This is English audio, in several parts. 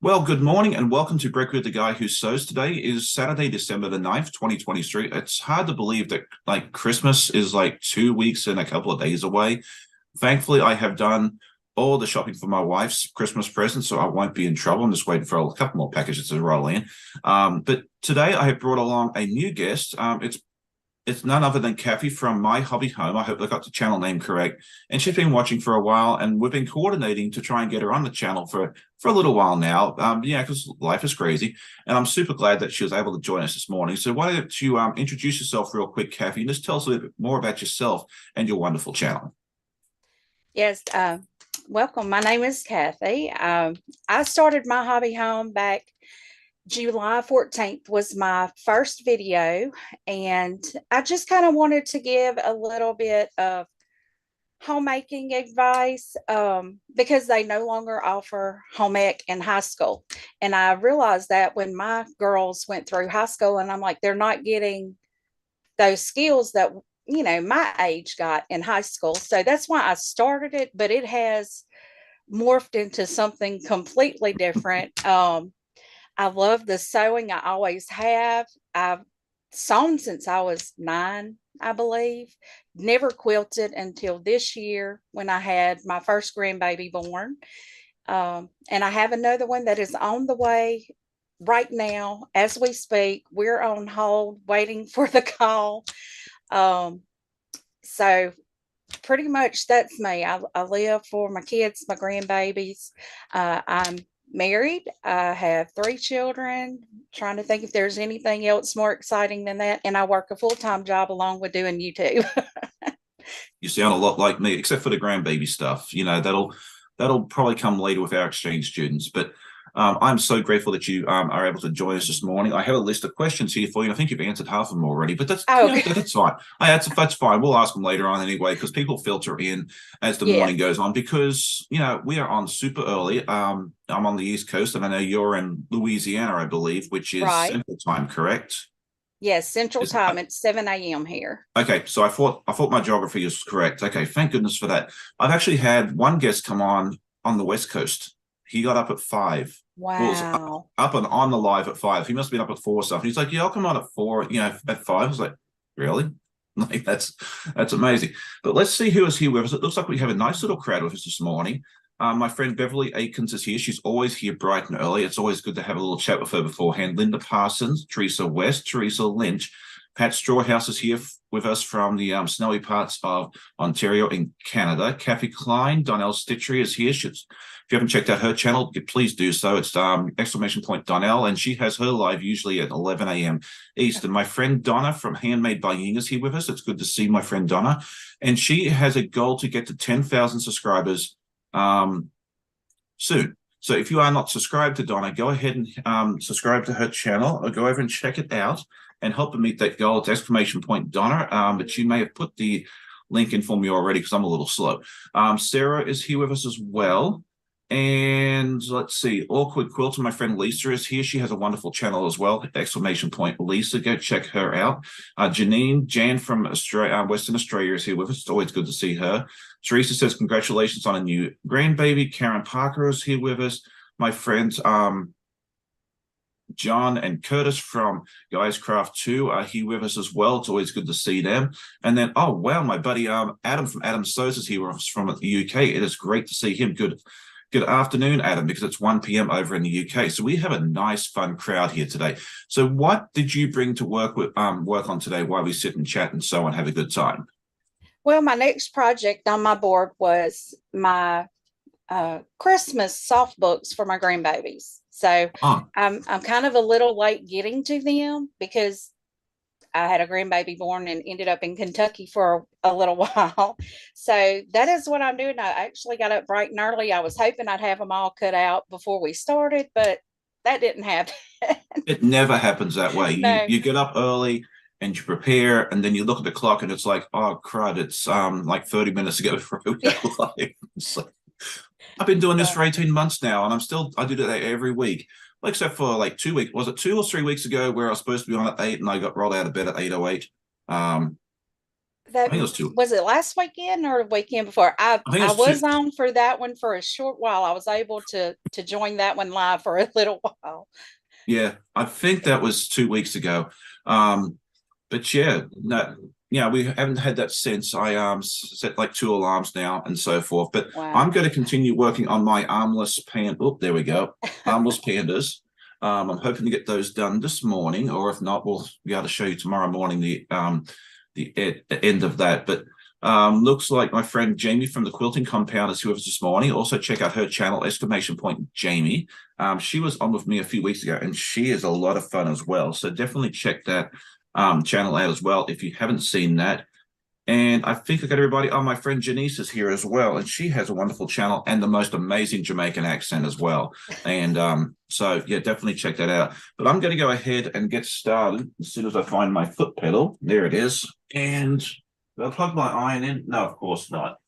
Well, good morning and welcome to Brekkie with the Guy Who Sews. Today is Saturday, December the 9th, 2023. It's hard to believe that Christmas is 2 weeks and a couple of days away. Thankfully, I have done all the shopping for my wife's Christmas present, so I won't be in trouble. I'm just waiting for a couple more packages to roll in. But today I have brought along a new guest. It's none other than Kathy from My Hobby Home. I hope I got the channel name correct. And she's been watching for a while, and we've been coordinating to try and get her on the channel for a little while now. Because life is crazy. And I'm super glad that she was able to join us this morning. So why don't you introduce yourself real quick, Kathy, and just tell us a little bit more about yourself and your wonderful channel. Yes, welcome. My name is Kathy. I started My Hobby Home back July 14th was my first video, and I just kind of wanted to give a little bit of homemaking advice because they no longer offer home ec in high school. And I realized that when my girls went through high school, and I'm like, they're not getting those skills that, my age got in high school. So that's why I started it, but it has morphed into something completely different. I love the sewing. I always have. I've sewn since I was 9, I believe. Never quilted until this year when I had my first grandbaby born. And I have another one that is on the way right now as we speak. We're on hold waiting for the call. So pretty much that's me. I live for my kids, my grandbabies. I'm married. I have 3 children. Trying to think if there's anything else more exciting than that. And I work a full-time job along with doing YouTube. You sound a lot like me, except for the grandbaby stuff. That'll probably come later with our exchange students. But I'm so grateful that you are able to join us this morning. I have a list of questions here for you. I think you've answered half of them already, but that's that's fine. That's fine. We'll ask them later on anyway, because people filter in as the morning goes on. Because we are on super early. I'm on the East Coast, and I know you're in Louisiana, I believe, which is Central Time, correct? Yes, Central Time. It's 7 a.m. here. Okay, so I thought my geography was correct. Okay, thank goodness for that. I've actually had one guest come on the West Coast. He got up at 5. Wow. Up and on the live at 5. He must have been up at 4 or something. He's like, yeah, I'll come on at 4, at 5. I was like, really? That's amazing. But let's see who is here with us. It looks like we have a nice little crowd with us this morning. My friend Beverly Aikens is here. She's always here bright and early. It's always good to have a little chat with her beforehand. Linda Parsons, Teresa West, Teresa Lynch. Pat Strawhouse is here with us from the snowy parts of Ontario in Canada. Kathy Klein, Donnell Stitchery is here. If you haven't checked out her channel, please do so. It's !Donnell, and she has her live usually at 11 a.m. Eastern. My friend Donna from Handmade by Ying is here with us. It's good to see my friend Donna. And she has a goal to get to 10,000 subscribers soon. So if you are not subscribed to Donna, go ahead and subscribe to her channel, or go over and check it out and help her meet that goal. It's !Donna. But you may have put the link in for me already because I'm a little slow. Sarah is here with us as well. And let's see, Awkward Quilter, my friend Lisa is here. She has a wonderful channel as well. !Lisa, go check her out. Jan from Australia, Western Australia is here with us. It's always good to see her. Teresa says congratulations on a new grandbaby. Karen Parker is here with us. My friends John and Curtis from Guys Craft 2 are here with us as well. It's always good to see them. And then, oh wow, my buddy Adam from Adam Sews is here with us from the UK. It is great to see him. Good afternoon, Adam, because it's 1 p.m. over in the UK. So we have a nice, fun crowd here today. So what did you bring to work on today while we sit and chat and so on, have a good time? Well, my next project on my board was my Christmas soft books for my grandbabies. So I'm kind of a little late getting to them because I had a grandbaby born and ended up in Kentucky for a little while. So that is what I'm doing. I actually got up bright and early. I was hoping I'd have them all cut out before we started, but that didn't happen. It never happens that way. No. You get up early and you prepare, and then you look at the clock and it's like, oh crud, it's like 30 minutes to go through. I've been doing this for 18 months now, and I do that every week. Except for like 2 weeks. Was it 2 or 3 weeks ago where I was supposed to be on at 8 and I got rolled out of bed at 8:08? That I think it was two. was it last weekend or the weekend before? I think it I was two. was on for that one for a short while. I was able to join that one live for a little while. Yeah, I think that was 2 weeks ago. But yeah, no, yeah, we haven't had that since. I set like 2 alarms now and so forth. But I'm Wow. going to continue working on my armless pan. Oh, there we go, armless pandas. I'm hoping to get those done this morning, or if not, we'll be able to show you tomorrow morning the end of that. But looks like my friend Jamie from the Quilting Compound is here with us this morning. Also, check out her channel, exclamation point Jamie. She was on with me a few weeks ago, and she is a lot of fun as well. So definitely check that channel out as well if you haven't seen that. And I think I got everybody. Oh, my friend Janice is here as well, and she has a wonderful channel and the most amazing Jamaican accent as well. And so yeah, definitely check that out. But I'm going to go ahead and get started as soon as I find my foot pedal. There it is. And I'll plug my iron in. No, of course not.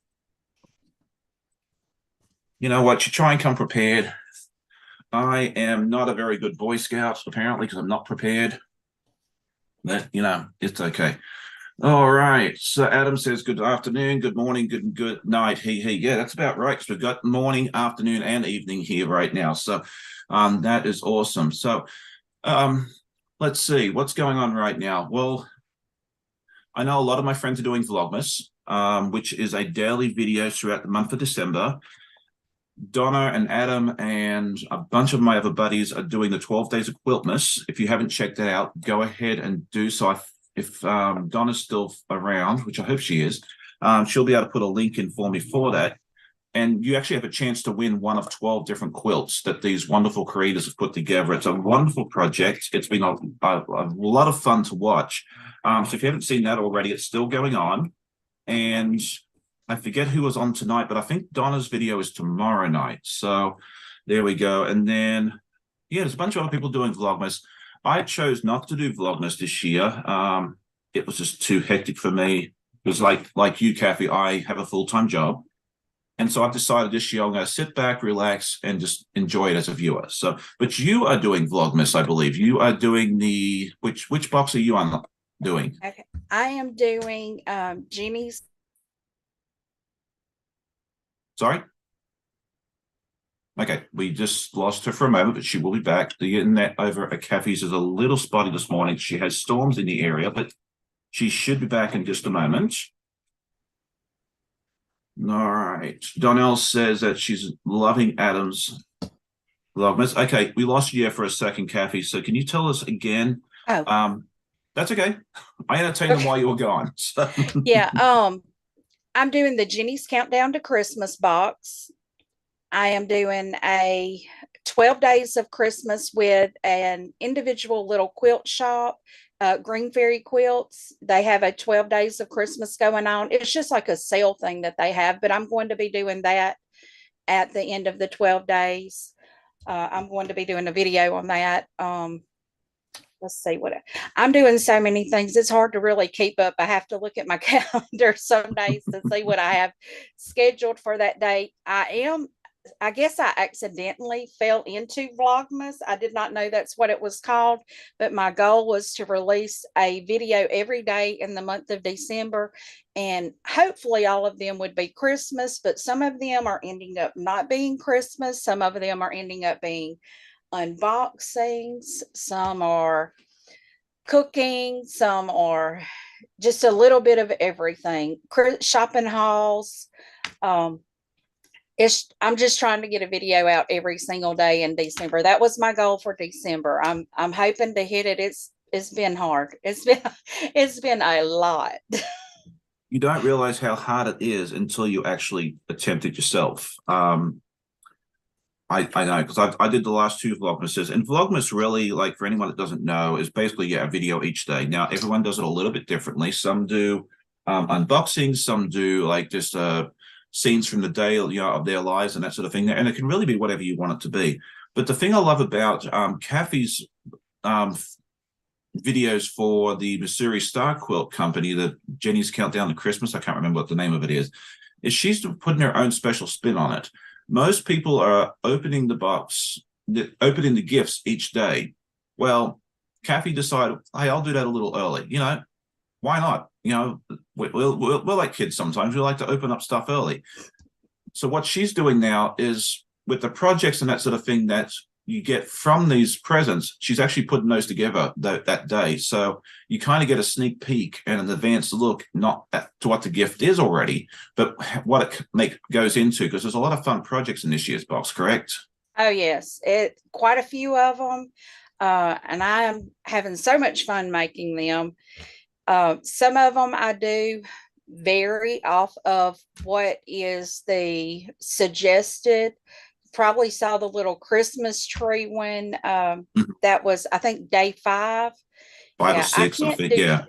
You know what? You try and come prepared. I am not a very good Boy Scout, apparently, because I'm not prepared. But, you know, it's okay. All right. So Adam says, good afternoon, good morning, good night. He. Yeah, that's about right. So we've got morning, afternoon, and evening here right now. So that is awesome. So let's see what's going on right now. Well, I know a lot of my friends are doing Vlogmas, which is a daily video throughout the month of December. Donna and Adam and a bunch of my other buddies are doing the 12 Days of Quiltmas. If you haven't checked that out, go ahead and do so. If Donna's still around, which I hope she is, she'll be able to put a link in for me for that. And you actually have a chance to win one of 12 different quilts that these wonderful creators have put together. It's a wonderful project. It's been a lot of fun to watch. So if you haven't seen that already, it's still going on. And I forget who was on tonight, but I think Donna's video is tomorrow night. So there we go. And then, yeah, there's a bunch of other people doing Vlogmas. I chose not to do Vlogmas this year. It was just too hectic for me. It was like you, Kathy, I have a full-time job. And so I've decided this year I'm going to sit back, relax, and just enjoy it as a viewer. So, but you are doing Vlogmas, I believe. You are doing the, which box are you on doing? Okay. I am doing Jeannie's. Sorry? Okay, we just lost her for a moment, but she will be back. The internet over at Kathy's is a little spotty this morning. She has storms in the area, but she should be back in just a moment. All right. Donnell says that she's loving Adam's Vlogmas. Okay, we lost you for a second, Kathy. So can you tell us again? Oh, That's okay. I entertained them while you were gone. So. yeah. I'm doing the Jenny's Countdown to Christmas box. I am doing a 12 Days of Christmas with an individual little quilt shop, Green Fairy Quilts. They have a 12 Days of Christmas going on. It's just like a sale thing that they have, but I'm going to be doing that at the end of the 12 days. I'm going to be doing a video on that. Let's see what I'm doing. So many things. It's hard to really keep up. I have to look at my calendar some days to see what I have scheduled for that day. I guess I accidentally fell into Vlogmas. I did not know that's what it was called, but my goal was to release a video every day in the month of December. And hopefully all of them would be Christmas, but some of them are ending up not being Christmas. Some of them are ending up being unboxings. Some are cooking. Some are just a little bit of everything. Shopping hauls. I'm just trying to get a video out every single day in December. That was my goal for December. I'm hoping to hit it. It's been hard. It's been a lot. You don't realize how hard it is until you actually attempt it yourself. I know, because I did the last two Vlogmases, and Vlogmas really, like for anyone that doesn't know, is basically a video each day. Now everyone does it a little bit differently. Some do unboxings, some do like just scenes from the day, of their lives and that sort of thing. And it can really be whatever you want it to be. But the thing I love about Kathy's videos for the Missouri Star Quilt Company, the Jenny's Countdown to Christmas, I can't remember what the name of it is she's putting her own special spin on it. Most people are opening the box, opening the gifts each day. Well, Kathy decided, hey, I'll do that a little early. Why not? we're like kids sometimes. We like to open up stuff early. So what she's doing now is with the projects and that sort of thing that you get from these presents, she's actually putting those together that day. So you kind of get a sneak peek and an advanced look, not to what the gift is already, but what it goes into, because there's a lot of fun projects in this year's box, correct? Oh yes, quite a few of them, and I am having so much fun making them. Some of them I do vary off of what is the suggested. Probably saw the little Christmas tree one. That was, I think, day 5. 5 or 6, I think. Yeah.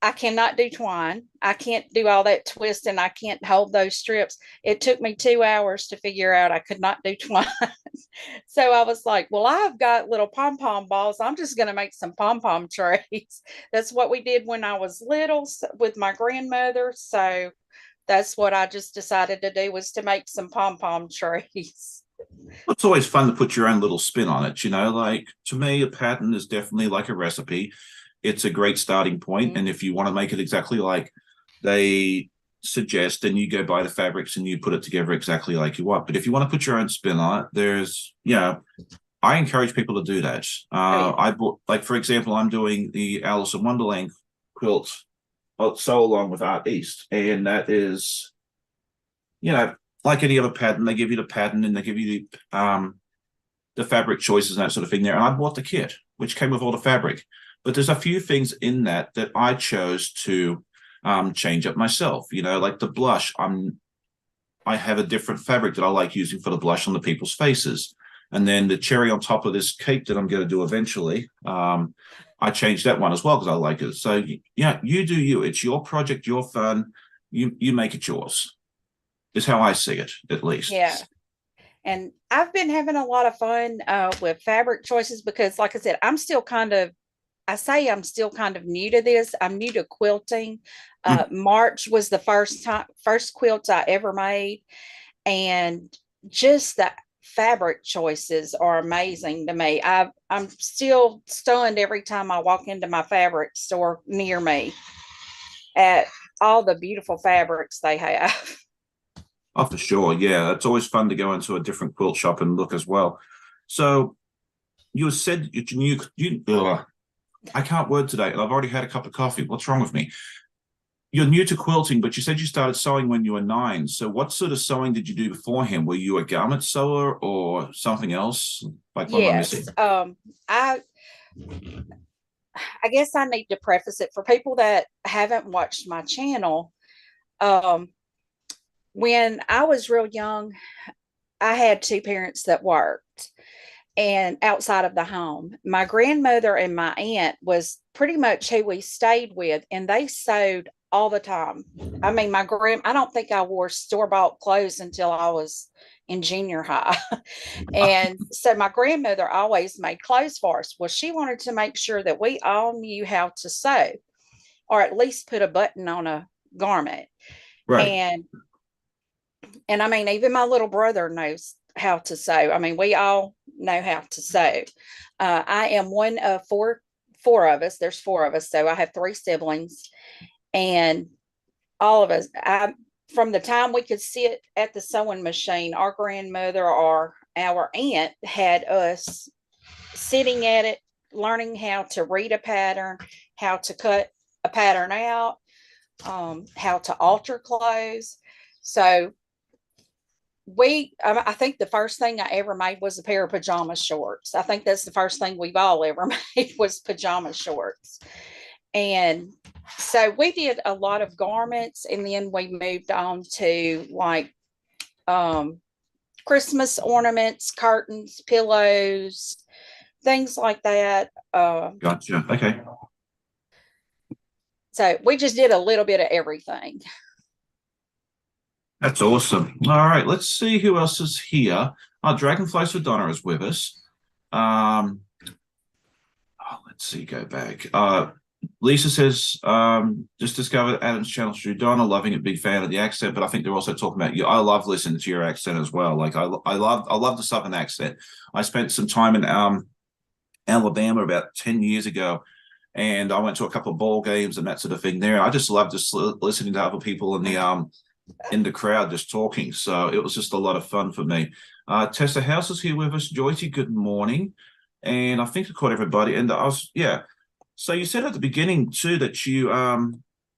I cannot do twine. I can't do all that twisting. I can't hold those strips. It took me 2 hours to figure out I could not do twine. So I was like, well, I've got little pom-pom balls. I'm just going to make some pom-pom trays. That's what we did when I was little with my grandmother. So that's what I just decided to do, was to make some pom-pom trays. It's always fun to put your own little spin on it. Like, to me, a pattern is definitely like a recipe. It's a great starting point. Mm-hmm. And if you want to make it exactly like they suggest, then you go buy the fabrics and you put it together exactly like you want. But if you want to put your own spin on it, I encourage people to do that. I bought, like, for example, I'm doing the Alice in Wonderland quilt so along with Art East. And that is, like any other pattern, they give you the pattern and they give you the fabric choices and that sort of thing there. And I bought the kit, which came with all the fabric. But there's a few things in that I chose to change up myself. Like the blush, I have a different fabric that I like using for the blush on the people's faces. And then the cherry on top of this cake that I'm going to do eventually, I changed that one as well because I like it. So, you do you. It's your project, your fun. You make it yours, is how I see it, at least. Yeah. And I've been having a lot of fun with fabric choices because, like I said, I'm still kind of new to this. I'm new to quilting. March was the first quilt I ever made. And just the fabric choices are amazing to me. I'm still stunned every time I walk into my fabric store near me at all the beautiful fabrics they have. Oh, for sure. Yeah, it's always fun to go into a different quilt shop and look as well. So you said I can't word today, and I've already had a cup of coffee. What's wrong with me? You're new to quilting, but you said you started sewing when you were 9. So what sort of sewing did you do beforehand? Were you a garment sewer or something else? Like, what am I missing? I guess I need to preface it for people that haven't watched my channel. When I was real young, I had 2 parents that worked and outside of the home. My grandmother and my aunt was pretty much who we stayed with, and they sewed all the time. I mean, I don't think I wore store-bought clothes until I was in junior high. And so my grandmother always made clothes for us. Well, she wanted to make sure that we all knew how to sew, or at least put a button on a garment. Right. And I mean, even my little brother knows how to sew. I mean, we all know how to sew. I am one of four of us. There's 4 of us. So I have 3 siblings, and all of us, from the time we could sit at the sewing machine, our grandmother or our aunt had us sitting at it, learning how to read a pattern, how to cut a pattern out, how to alter clothes. So I think the first thing I ever made was a pair of pajama shorts. I think that's the first thing we've all ever made was pajama shorts. And so we did a lot of garments, and then we moved on to like Christmas ornaments, curtains, pillows, things like that. Gotcha. Okay. So we just did a little bit of everything. That's awesome. All right, let's see who else is here. Dragonflies for Donna is with us. Let's see, go back. Lisa says, just discovered Adam's channel through Donna, loving it, big fan of the accent, but I think they're also talking about you. I love listening to your accent as well. Like I love the Southern accent. I spent some time in Alabama about 10 years ago, and I went to a couple of ball games and that sort of thing there. I just love just listening to other people in the crowd just talking. So it was just a lot of fun for me. Tessa House is here with us. Joycey, good morning. And I think I caught everybody. And I was, yeah. So you said at the beginning too that you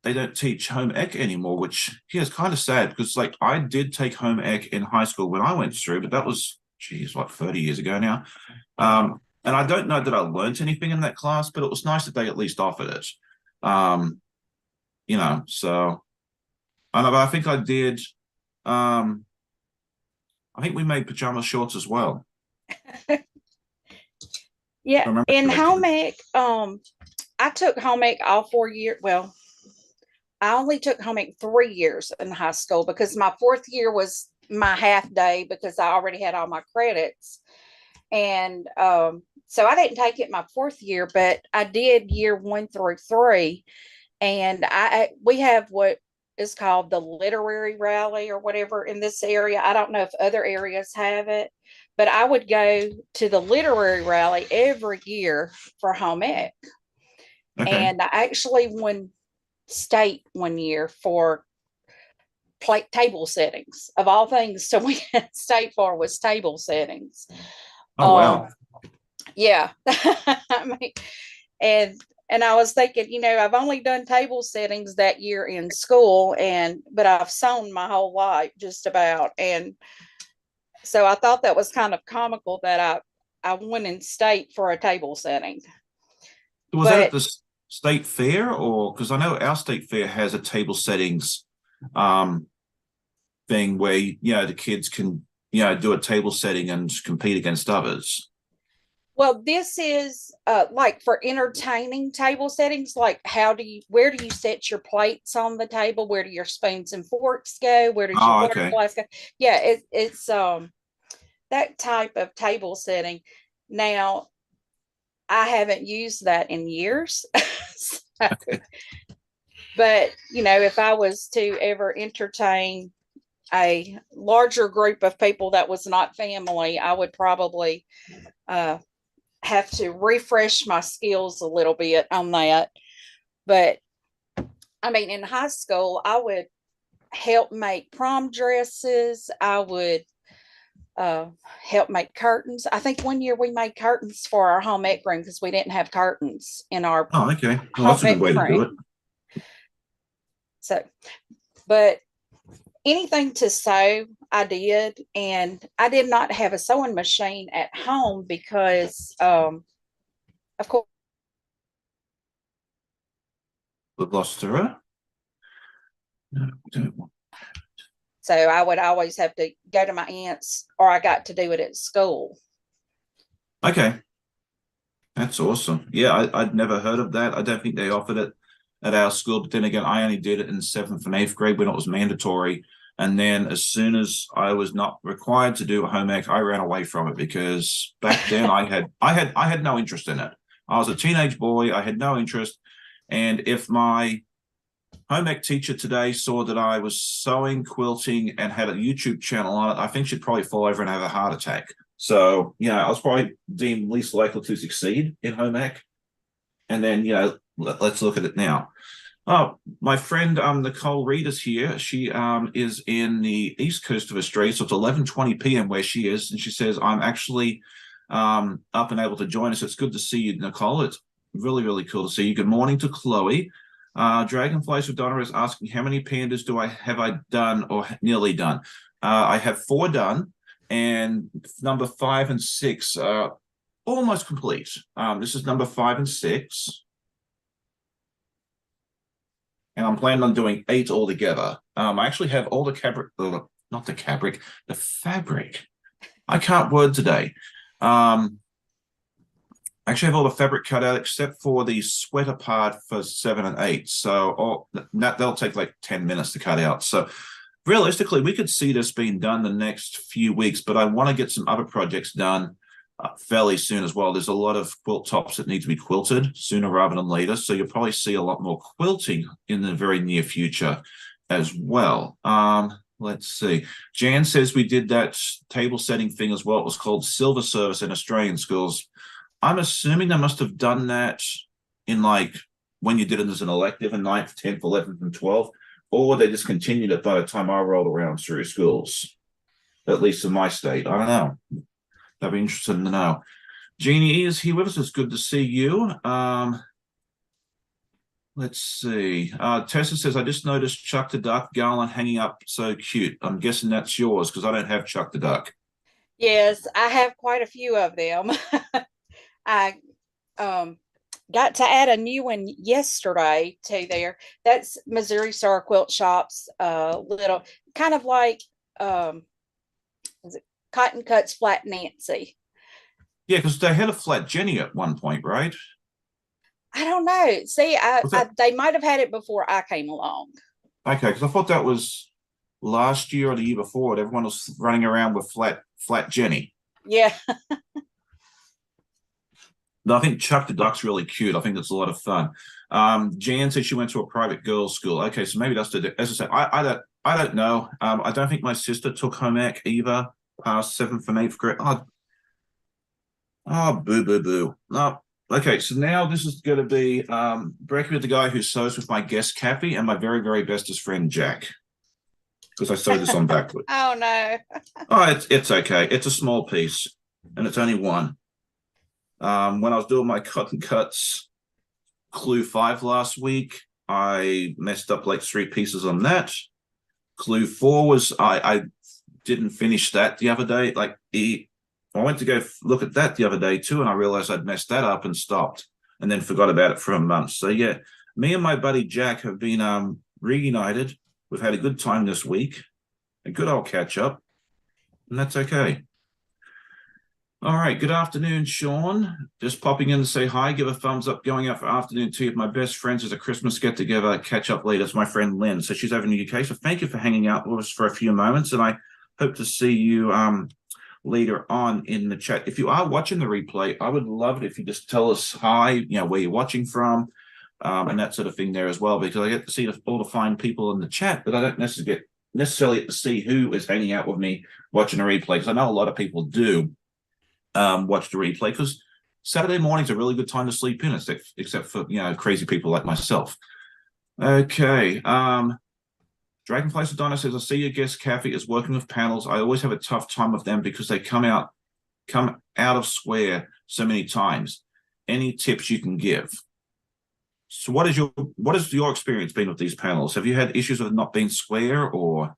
they don't teach home ec anymore, which is kind of sad because like I did take home ec in high school when I went through, but that was geez, like 30 years ago now. And I don't know that I learned anything in that class, but it was nice that they at least offered it. You know, so I think I did. I think we made pajama shorts as well. Yeah, in home ec, I took home ec all 4 years. Well, I only took home ec 3 years in high school because my fourth year was my half day because I already had all my credits. And so I didn't take it my fourth year, but I did year 1 through 3. And we have what is called the literary rally or whatever in this area. I don't know if other areas have it, but I would go to the literary rally every year for home ec. Okay. And I actually won state one year for table settings of all things. So we had state for was table settings. Oh wow. Yeah. I mean, and I was thinking, you know, I've only done table settings that year in school, but I've sewn my whole life just about. And so I thought that was kind of comical that I won in state for a table setting. Was that at the state fair, or because I know our state fair has a table settings thing where you know the kids can do a table setting and compete against others? Well, this is like for entertaining table settings, like where do you set your plates on the table? Where do your spoons and forks go? Where does your water glass go? Yeah, it's that type of table setting. Now, I haven't used that in years. But, you know, if I was to ever entertain a larger group of people that was not family, I would probably have to refresh my skills a little bit on that. But I mean, in high school, I would help make prom dresses. I would help make curtains. I think one year we made curtains for our home ec room because we didn't have curtains in our okay. Well, that's a good way to do it. So, but anything to sew, I did, and I did not have a sewing machine at home because, of course, we've lost her. No, so I would always have to go to my aunt's, or I got to do it at school. Okay, that's awesome. Yeah, I'd never heard of that. I don't think they offered it at our school, but then again, I only did it in 7th and 8th grade when it was mandatory. And then as soon as I was not required to do a home ec, I ran away from it because back then I had no interest in it. I was a teenage boy. I had no interest. And if my home ec teacher today saw that I was sewing, quilting, and had a YouTube channel on it, I think she'd probably fall over and have a heart attack. So, you know, I was probably deemed least likely to succeed in home ec. And then, you know, let's look at it now. Oh, my friend Nicole Reed is here. She is in the east coast of Australia, so it's 11:20 p.m. where she is, and she says, I'm actually up and able to join us. It's good to see you, Nicole. It's really, really cool to see you. Good morning to Chloe. Dragonflies with Donna is asking, how many pandas have I done or nearly done? I have 4 done, and number 5 and 6 are almost complete. This is number 5 and 6. And I'm planning on doing 8 altogether. I actually have all the the fabric. I can't word today. I actually have all the fabric cut out except for the sweater part for 7 and 8. So that'll take like 10 minutes to cut out. So realistically, we could see this being done the next few weeks, but I want to get some other projects done fairly soon as well. There's a lot of quilt tops that need to be quilted sooner rather than later. So you'll probably see a lot more quilting in the very near future as well. Let's see. Jan says we did that table setting thing as well. It was called Silver Service in Australian schools. I'm assuming they must have done that in like when you did it as an elective in 9th, 10th, 11th, and 12th, or they discontinued it by the time I rolled around through schools, at least in my state. I don't know. That'd be interesting to know. Jeannie is here with us. It's good to see you. Let's see. Tessa says, I just noticed Chuck the Duck garland hanging up. So cute. I'm guessing that's yours because I don't have Chuck the Duck. Yes, I have quite a few of them. I got to add a new one yesterday to there. That's Missouri Star Quilt Shop's little kind of like is it Cotton Cuts Flat Nancy. Yeah, because they had a flat Jenny at one point, right? I don't know. See, they might have had it before I came along. Okay, because I thought that was last year or the year before. Everyone was running around with flat Jenny. Yeah. No, I think Chuck the Duck's really cute. I think that's a lot of fun. Jan said she went to a private girls' school. Okay, so maybe that's the. As I said, I don't know. I don't think my sister took home ec either. Past 7th and 8th grade. Oh, boo, boo, boo. No. Okay, so now this is going to be Brekkie with the guy who sews with my guest Kathy and my very, very bestest friend Jack. Because I sewed this on backward. Oh no. Oh, it's okay. It's a small piece, and it's only one. When I was doing my cotton cuts clue 5 last week, I messed up like 3 pieces on that. Clue 4 was I didn't finish that the other day. I went to go look at that the other day too, and I realized I'd messed that up and stopped, and then forgot about it for a month. So yeah, me and my buddy Jack have been reunited. We've had a good time this week, a good old catch up, and that's okay. All right, good afternoon, Sean. Just popping in to say hi, give a thumbs up, going out for afternoon tea with my best friends as a Christmas get-together, catch up later. It's my friend Lynn. So she's over in the UK. So thank you for hanging out with us for a few moments, and I hope to see you later on in the chat. If you are watching the replay, I would love it if you just tell us hi, where you're watching from, and that sort of thing there as well, because I get to see all the fine people in the chat, but I don't necessarily get to see who is hanging out with me watching the replay, because I know a lot of people do watch the replay, because Saturday morning's a really good time to sleep in, except for crazy people like myself. Okay. Dragonfly Sedona says, I see your guest Kathy is working with panels. I always have a tough time with them because they come out of square so many times. Any tips you can give? So what is your experience been with these panels? Have you had issues with not being square or?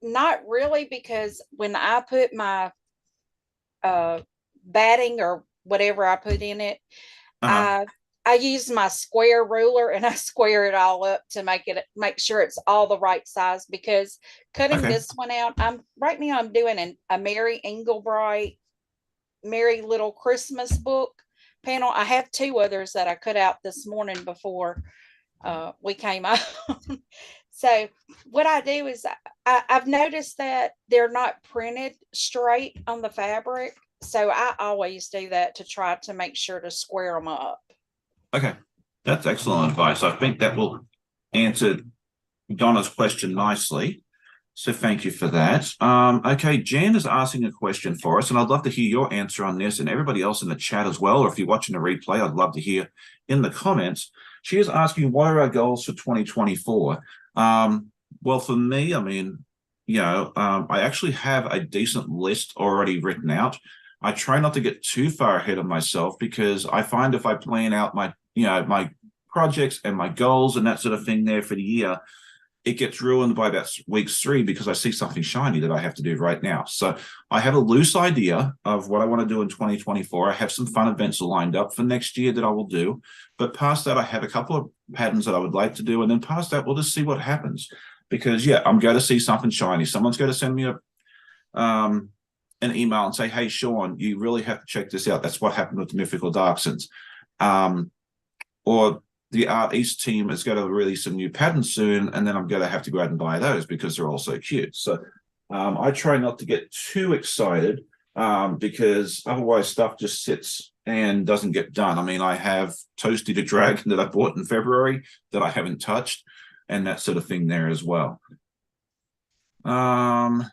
Not really, because when I put my batting or whatever I put in it, I use my square ruler and I square it all up to make sure it's all the right size, because cutting this one out, I'm doing a Mary Englebright Merry Little Christmas book panel. I have 2 others that I cut out this morning before we came out. So what I do is I've noticed that they're not printed straight on the fabric. So I always do that to try to make sure to square them up. Okay, that's excellent advice. I think that will answer Donna's question nicely. So thank you for that. Okay, Jan is asking a question for us, and I'd love to hear your answer on this, and everybody else in the chat as well, or if you're watching the replay, I'd love to hear in the comments. She is asking, what are our goals for 2024? Well, for me, I mean, I actually have a decent list already written out. I try not to get too far ahead of myself, because I find if I plan out my projects and my goals and that sort of thing there for the year, it gets ruined by about week 3 because I see something shiny that I have to do right now. So I have a loose idea of what I want to do in 2024. I have some fun events lined up for next year that I will do. But past that, I have a couple of patterns that I would like to do. And then past that, we'll just see what happens. Because, I'm going to see something shiny. Someone's going to send me an email and say, hey, Sean, you really have to check this out. That's what happened with the Mythical Darksons. Or the Art East team is going to release a new pattern soon, and then I'm going to have to go out and buy those because they're all so cute. So I try not to get too excited because otherwise stuff just sits and doesn't get done. I mean, I have Toasty the Dragon that I bought in February that I haven't touched, and that sort of thing there as well. I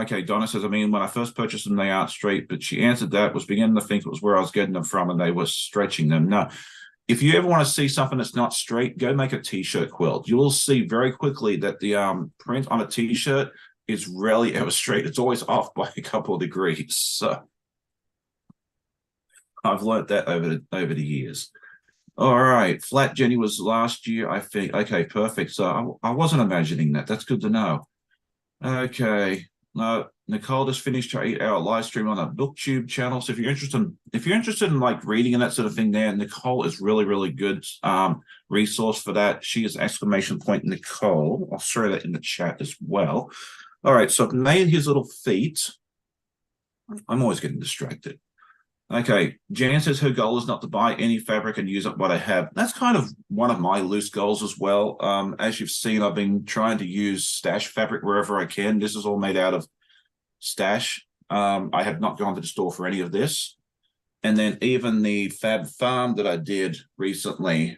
Okay, Donna says, I mean, when I first purchased them, they aren't straight, but she answered that, was beginning to think it was where I was getting them from and they were stretching them. No, if you ever want to see something that's not straight, go make a t-shirt quilt. You will see very quickly that the print on a t-shirt is rarely ever straight. It's always off by a couple of degrees. So I've learned that over the years. All right, Flat Jenny was last year, I think. Okay, perfect. So I wasn't imagining that. That's good to know. Okay. Nicole just finished her 8-hour live stream on a BookTube channel. So if you're interested in like reading and that sort of thing there, Nicole is really, really good resource for that. She is !Nicole. I'll throw that in the chat as well. All right, so I've made his little feet. I'm always getting distracted. Okay, Jan says her goal is not to buy any fabric and use up what I have. That's kind of one of my loose goals as well. As you've seen, I've been trying to use stash fabric wherever I can. This is all made out of stash. I have not gone to the store for any of this. And then even the Fab Farm that I did recently.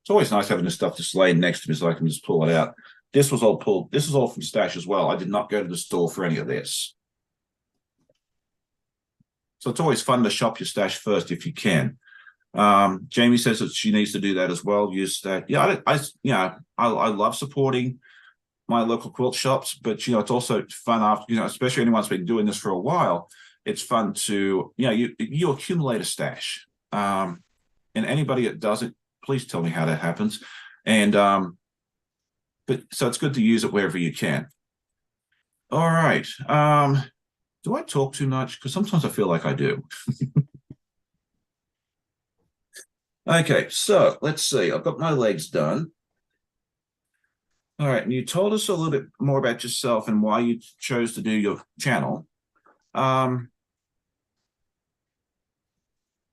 It's always nice having this stuff just laying next to me so I can just pull it out. This was all pulled. This is all from stash as well. I did not go to the store for any of this. So it's always fun to shop your stash first if you can. Jamie says that she needs to do that as well. Use that. Yeah, I love supporting my local quilt shops, but it's also fun after, especially anyone's been doing this for a while. It's fun to, you accumulate a stash. And anybody that does it, please tell me how that happens. And but so it's good to use it wherever you can. All right. Do I talk too much? Because sometimes I feel like I do. Okay, so let's see. I've got my legs done. All right, and you told us a little bit more about yourself and why you chose to do your channel.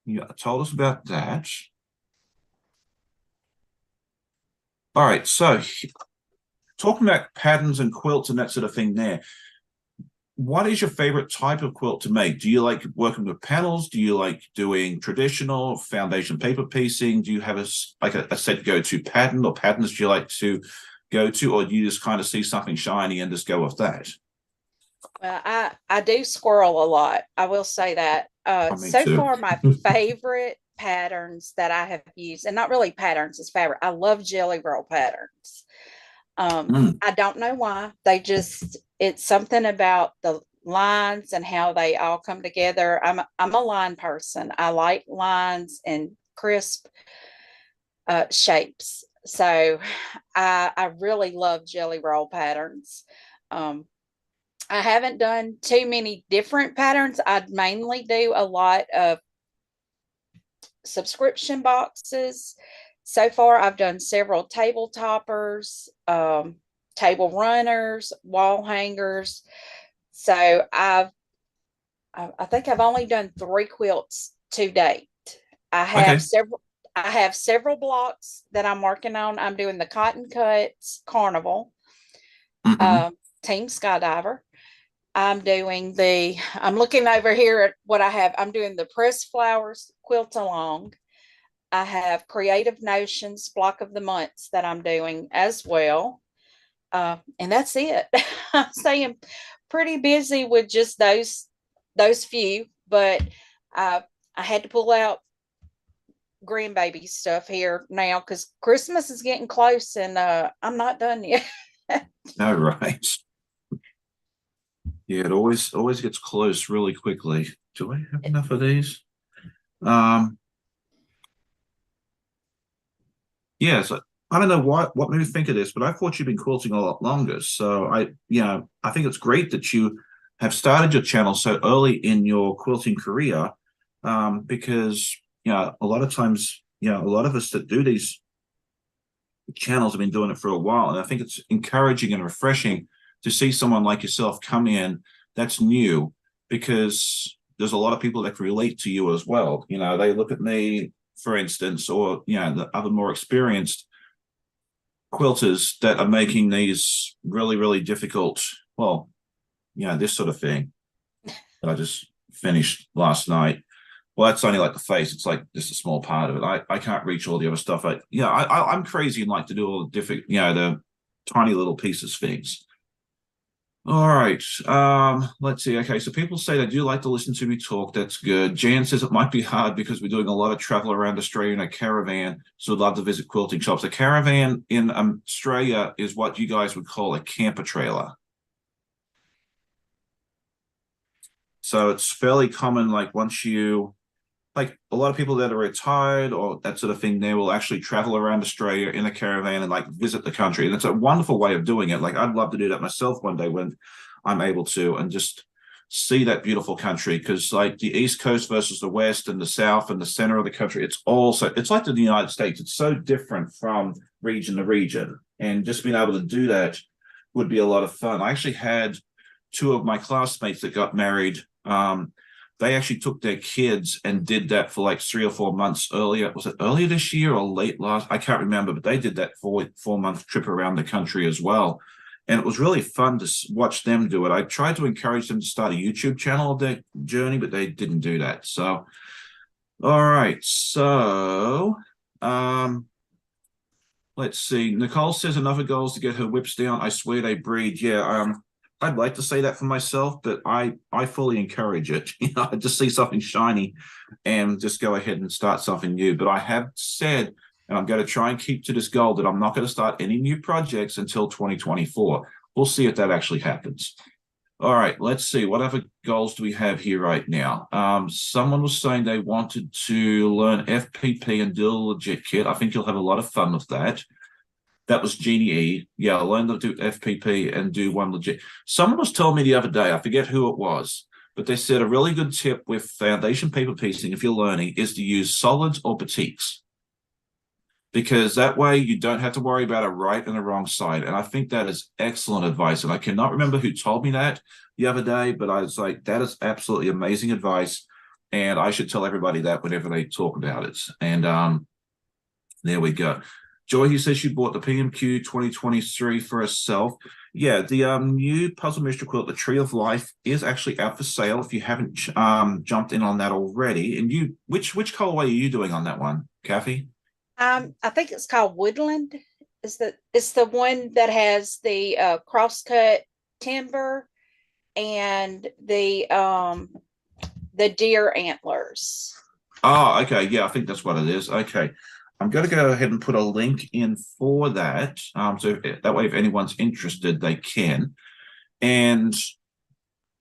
You told us about that. All right, so talking about patterns and quilts and that sort of thing there. What is your favorite type of quilt to make? Do you like working with panels? Do you like doing traditional foundation paper piecing? Do you have a set go-to pattern or patterns do you like to go to, or do you just kind of see something shiny and just go with that? Well, I do squirrel a lot. I will say that. So far, my favorite patterns that I have used, and not really patterns, it's fabric. I love jelly roll patterns. I don't know why. It's something about the lines and how they all come together. I'm a line person. I like lines and crisp shapes. So I really love jelly roll patterns. I haven't done too many different patterns. I mainly do a lot of subscription boxes. So far, I've done several table toppers, table runners, wall hangers. So I think I've only done 3 quilts to date. I have several blocks that I'm working on. I'm doing the Cotton Cuts Carnival, Team Skydiver. I'm looking over here at what I have. I'm doing the Pressed Flowers Quilt Along. I have Creative Notions Block of the Months that I'm doing as well. And that's it. I'm staying pretty busy with just those few, but I had to pull out grandbaby stuff here now because Christmas is getting close and I'm not done yet. All right. Yeah, it always gets close really quickly. Do I have enough of these? Yeah, so I don't know what made me think of this, but I thought you'd been quilting a lot longer. So I think it's great that you have started your channel so early in your quilting career, because a lot of times, a lot of us that do these channels have been doing it for a while, and I think it's encouraging and refreshing to see someone like yourself come in that's new, because there's a lot of people that can relate to you as well. They look at me, for instance, or the other more experienced quilters that are making these really, really difficult, this sort of thing that I just finished last night. Well, that's only like the face. It's like just a small part of it. I can't reach all the other stuff. I'm crazy and like to do all the different, the tiny little pieces things. All right. Let's see. Okay, so people say they do like to listen to me talk. That's good. Jan says it might be hard because we're doing a lot of travel around Australia in a caravan, so we'd love to visit quilting shops. A caravan in Australia is what you guys would call a camper trailer. So it's fairly common, like once you like a lot of people that are retired or that sort of thing, they will actually travel around Australia in a caravan and like visit the country. And it's a wonderful way of doing it. Like I'd love to do that myself one day when I'm able to and just see that beautiful country. Because like the East Coast versus the West and the South and the center of the country, it's like the United States. It's so different from region to region. And just being able to do that would be a lot of fun. I actually had two of my classmates that got married. They actually took their kids and did that for like 3 or 4 months earlier. Was it earlier this year or late last? I can't remember, but they did that 4 month trip around the country as well. And it was really fun to watch them do it. I tried to encourage them to start a YouTube channel of their journey, but they didn't do that. So, all right. So, um, let's see. Nicole says another goal is to get her whips down. I swear they breed. Yeah, I'd like to say that for myself, but I fully encourage it. You know, I just see something shiny and just go ahead and start something new. But I have said, and I'm going to try and keep to this goal that I'm not going to start any new projects until 2024. We'll see if that actually happens. All right, let's see. What other goals do we have here right now? Someone was saying they wanted to learn FPP and do a legit kit. I think you'll have a lot of fun with that. That was Genie E. Yeah, learn to do FPP and do one legit. Someone was telling me the other day, I forget who it was, but they said a really good tip with foundation paper piecing, if you're learning, is to use solids or batiks. Because that way you don't have to worry about a right and a wrong side. And I think that is excellent advice. And I cannot remember who told me that the other day, but I was like, that is absolutely amazing advice. And I should tell everybody that whenever they talk about it. And there we go. Joy, he says she bought the PMQ 2023 for herself. Yeah, the new puzzle mystery quilt, the Tree of Life, is actually out for sale if you haven't jumped in on that already. And you, which colorway are you doing on that one, Kathy? I think it's called Woodland. It's the one that has the crosscut timber and the deer antlers. Oh, okay. Yeah, I think that's what it is. Okay. I'm going to go ahead and put a link in for that. So that way, if anyone's interested, they can. And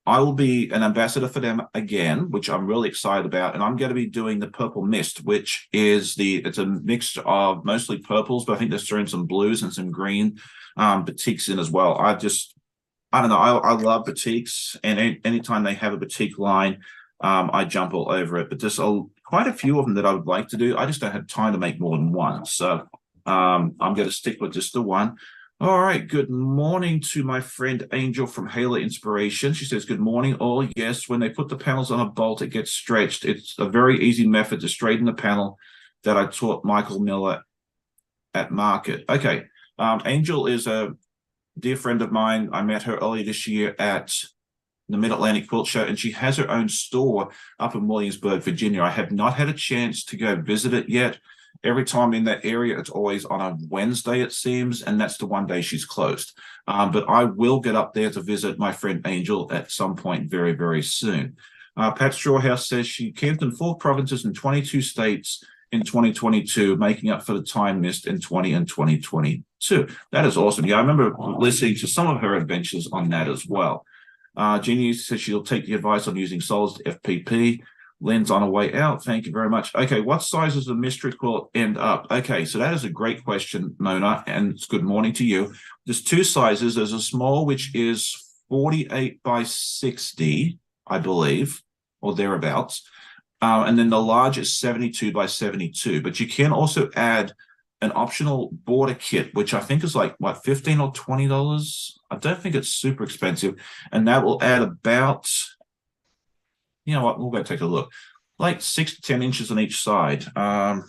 I will be an ambassador for them again, which I'm really excited about. And I'm going to be doing the Purple Mist, which is it's a mix of mostly purples, but I think there's throwing some blues and some green batiks in as well. I don't know. I love batiks, and anytime they have a batik line, I jump all over it. But there's quite a few of them that I would like to do. I just don't have time to make more than one. So I'm going to stick with just the one. All right. Good morning to my friend Angel from Halo Inspiration. She says, good morning, all. Yes, when they put the panels on a bolt, it gets stretched. It's a very easy method to straighten the panel that I taught Michael Miller at Market. Okay. Angel is a dear friend of mine. I met her earlier this year at the Mid-Atlantic Quilt Show, and she has her own store up in Williamsburg, Virginia. I have not had a chance to go visit it yet. Every time I'm in that area, it's always on a Wednesday, it seems, and that's the one day she's closed. But I will get up there to visit my friend Angel at some point very, very soon. Pat Strawhouse says she camped in 4 provinces in 22 states in 2022, making up for the time missed in 20 and 2022. That is awesome. Yeah, I remember listening to some of her adventures on that as well. Jeannie says she'll take the advice on using solids to FPP. Lynn's on her way out. Thank you very much. Okay, what size does the mystery quilt end up? Okay, so that is a great question, Mona, and it's good morning to you. There's 2 sizes. There's a small, which is 48 by 60, I believe, or thereabouts. And then the large is 72 by 72. But you can also add an optional border kit, which I think is like, what, $15 or $20? I don't think it's super expensive. And that will add about, you know what, we'll go take a look. Like 6 to 10 inches on each side. Hang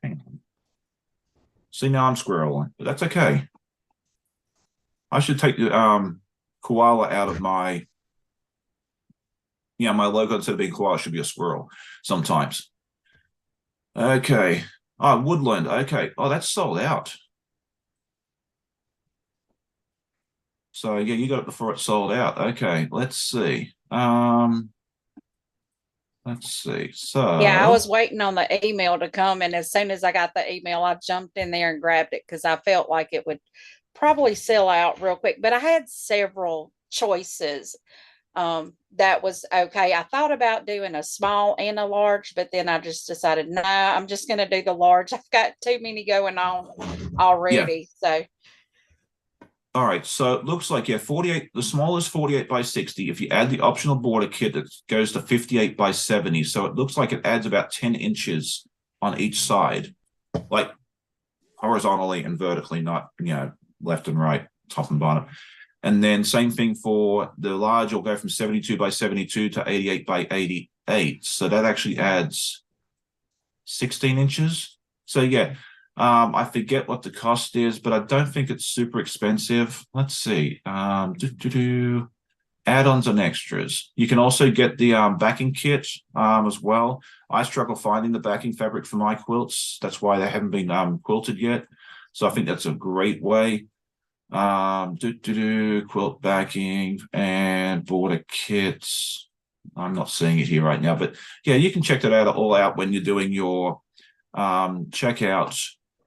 on. See, now I'm squirreling, but that's okay. I should take the koala out of my, my logo instead of being koala should be a squirrel sometimes. Okay. Oh, Woodland. Okay. Oh, that's sold out. So yeah, you got it before it sold out. Okay, let's see. Let's see. Yeah, I So was waiting on the email to come, and as soon as I got the email, I jumped in there and grabbed it because I felt like it would probably sell out real quick. But I had several choices. That was okay. I thought about doing a small and a large, but then I just decided, no, I'm just going to do the large. I've got too many going on yeah. already. So All right. So it looks like, yeah, 48, the smallest 48 by 60. If you add the optional border kit, it goes to 58 by 70. So it looks like it adds about 10 inches on each side, like horizontally and vertically, not, left and right, top and bottom. And then same thing for the large, will go from 72 by 72 to 88 by 88. So that actually adds 16 inches. So yeah, I forget what the cost is, but I don't think it's super expensive. Let's see. Add-ons and extras. You can also get the backing kit as well. I struggle finding the backing fabric for my quilts. That's why they haven't been quilted yet. So I think that's a great way. Quilt backing and border kits. I'm not seeing it here right now, but yeah, you can check that out all out when you're doing your checkout.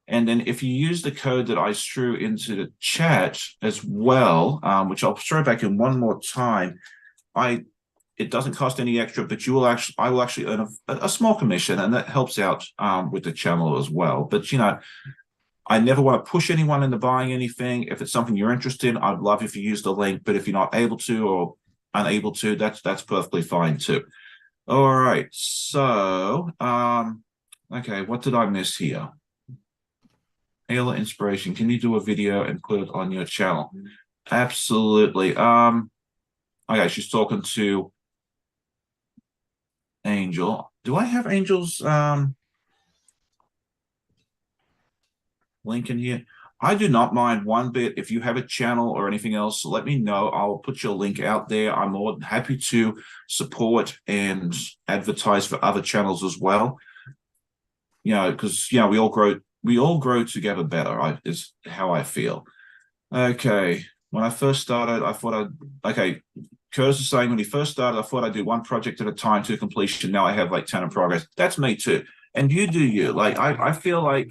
And then if you use the code that I threw into the chat as well, which I'll throw back in one more time, it doesn't cost any extra, but I will actually earn a small commission, and that helps out with the channel as well. But I never want to push anyone into buying anything. If it's something you're interested in, I'd love if you use the link. But if you're not able to or unable to, that's perfectly fine too. All right. So, okay, what did I miss here? Ayla Inspiration. Can you do a video and put it on your channel? Absolutely. Okay, she's talking to Angel. Do I have Angel's link in here? I do not mind one bit. If you have a channel or anything else, let me know. I'll put your link out there. I'm more than happy to support and advertise for other channels as well. Because we all grow together better, is how I feel. Okay. When I first started, I thought okay, Curtis is saying when he first started, I thought I'd do one project at a time to completion. Now I have like 10 in progress. That's me too. And you do you. Like I feel like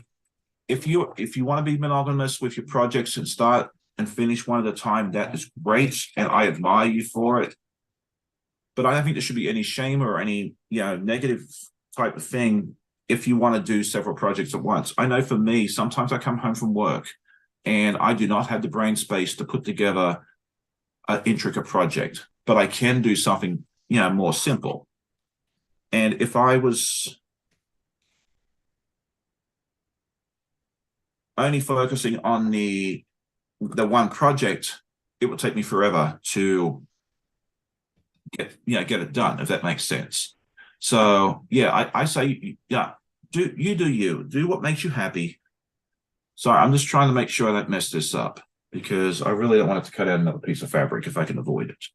if you want to be monogamous with your projects and start and finish one at a time, that is great, and I admire you for it. But I don't think there should be any shame or any negative type of thing if you want to do several projects at once. I know for me, sometimes I come home from work and I do not have the brain space to put together an intricate project, but I can do something more simple. And if I was only focusing on the one project, it would take me forever to get it done, if that makes sense. So yeah, I say, do you what makes you happy. Sorry, I'm just trying to make sure I don't mess this up, because I really don't want it to cut out another piece of fabric if I can avoid it.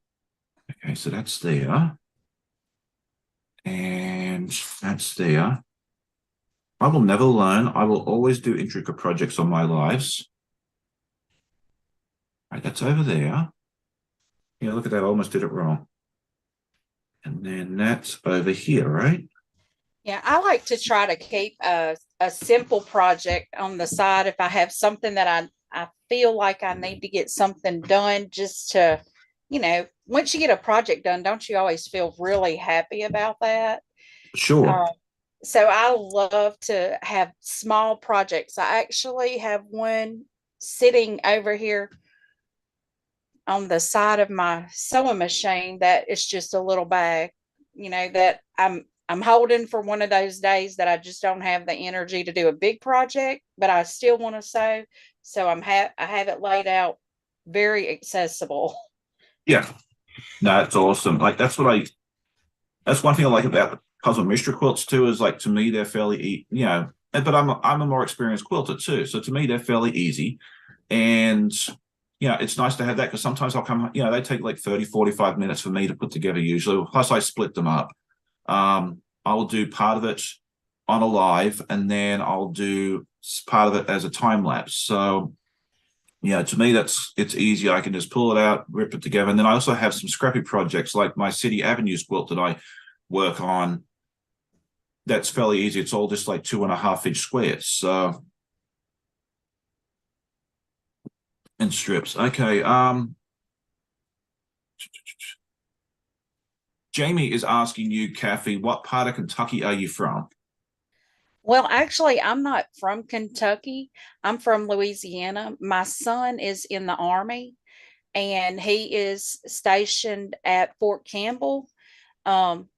Okay, so that's there, and that's there. I will never learn. I will always do intricate projects on my lives. All right, that's over there. Yeah, look at that. I almost did it wrong. And then that's over here, right? yeah, I like to try to keep a simple project on the side if I have something that I feel like I need to get something done, just to, once you get a project done, don't you always feel really happy about that? Sure. So I love to have small projects. I actually have one sitting over here on the side of my sewing machine that is just a little bag, that I'm holding for one of those days that I just don't have the energy to do a big project, but I still want to sew. So I have it laid out very accessible. Yeah. No, that's awesome. Like that's one thing I like about the puzzle mystery quilts too, is like, to me they're fairly but I'm a more experienced quilter too, so to me they're fairly easy. And it's nice to have that, because sometimes I'll come, they take like 30-45 minutes for me to put together usually, plus I split them up. I will do part of it on a live, and then I'll do part of it as a time lapse. So Yeah, to me, it's easy. I can just pull it out, rip it together. And then I also have some scrappy projects like my City Avenues quilt that I work on. That's fairly easy. It's all just like 2.5 inch squares. So, and strips. Okay. Jamie is asking you, Kathy, what part of Kentucky are you from? Well, actually, I'm not from Kentucky. I'm from Louisiana. My son is in the Army and he is stationed at Fort Campbell. Um,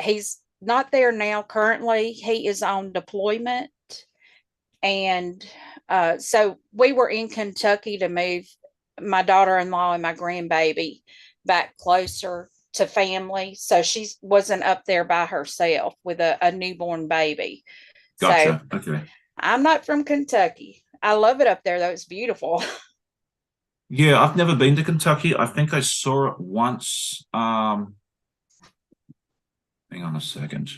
he's not there now currently. He is on deployment. And so we were in Kentucky to move my daughter-in-law and my grandbaby back closer to family. So she wasn't up there by herself with a newborn baby. So Gotcha. Okay. I'm not from Kentucky. I love it up there, though. It's beautiful. Yeah, I've never been to Kentucky. I think I saw it once. Hang on a second.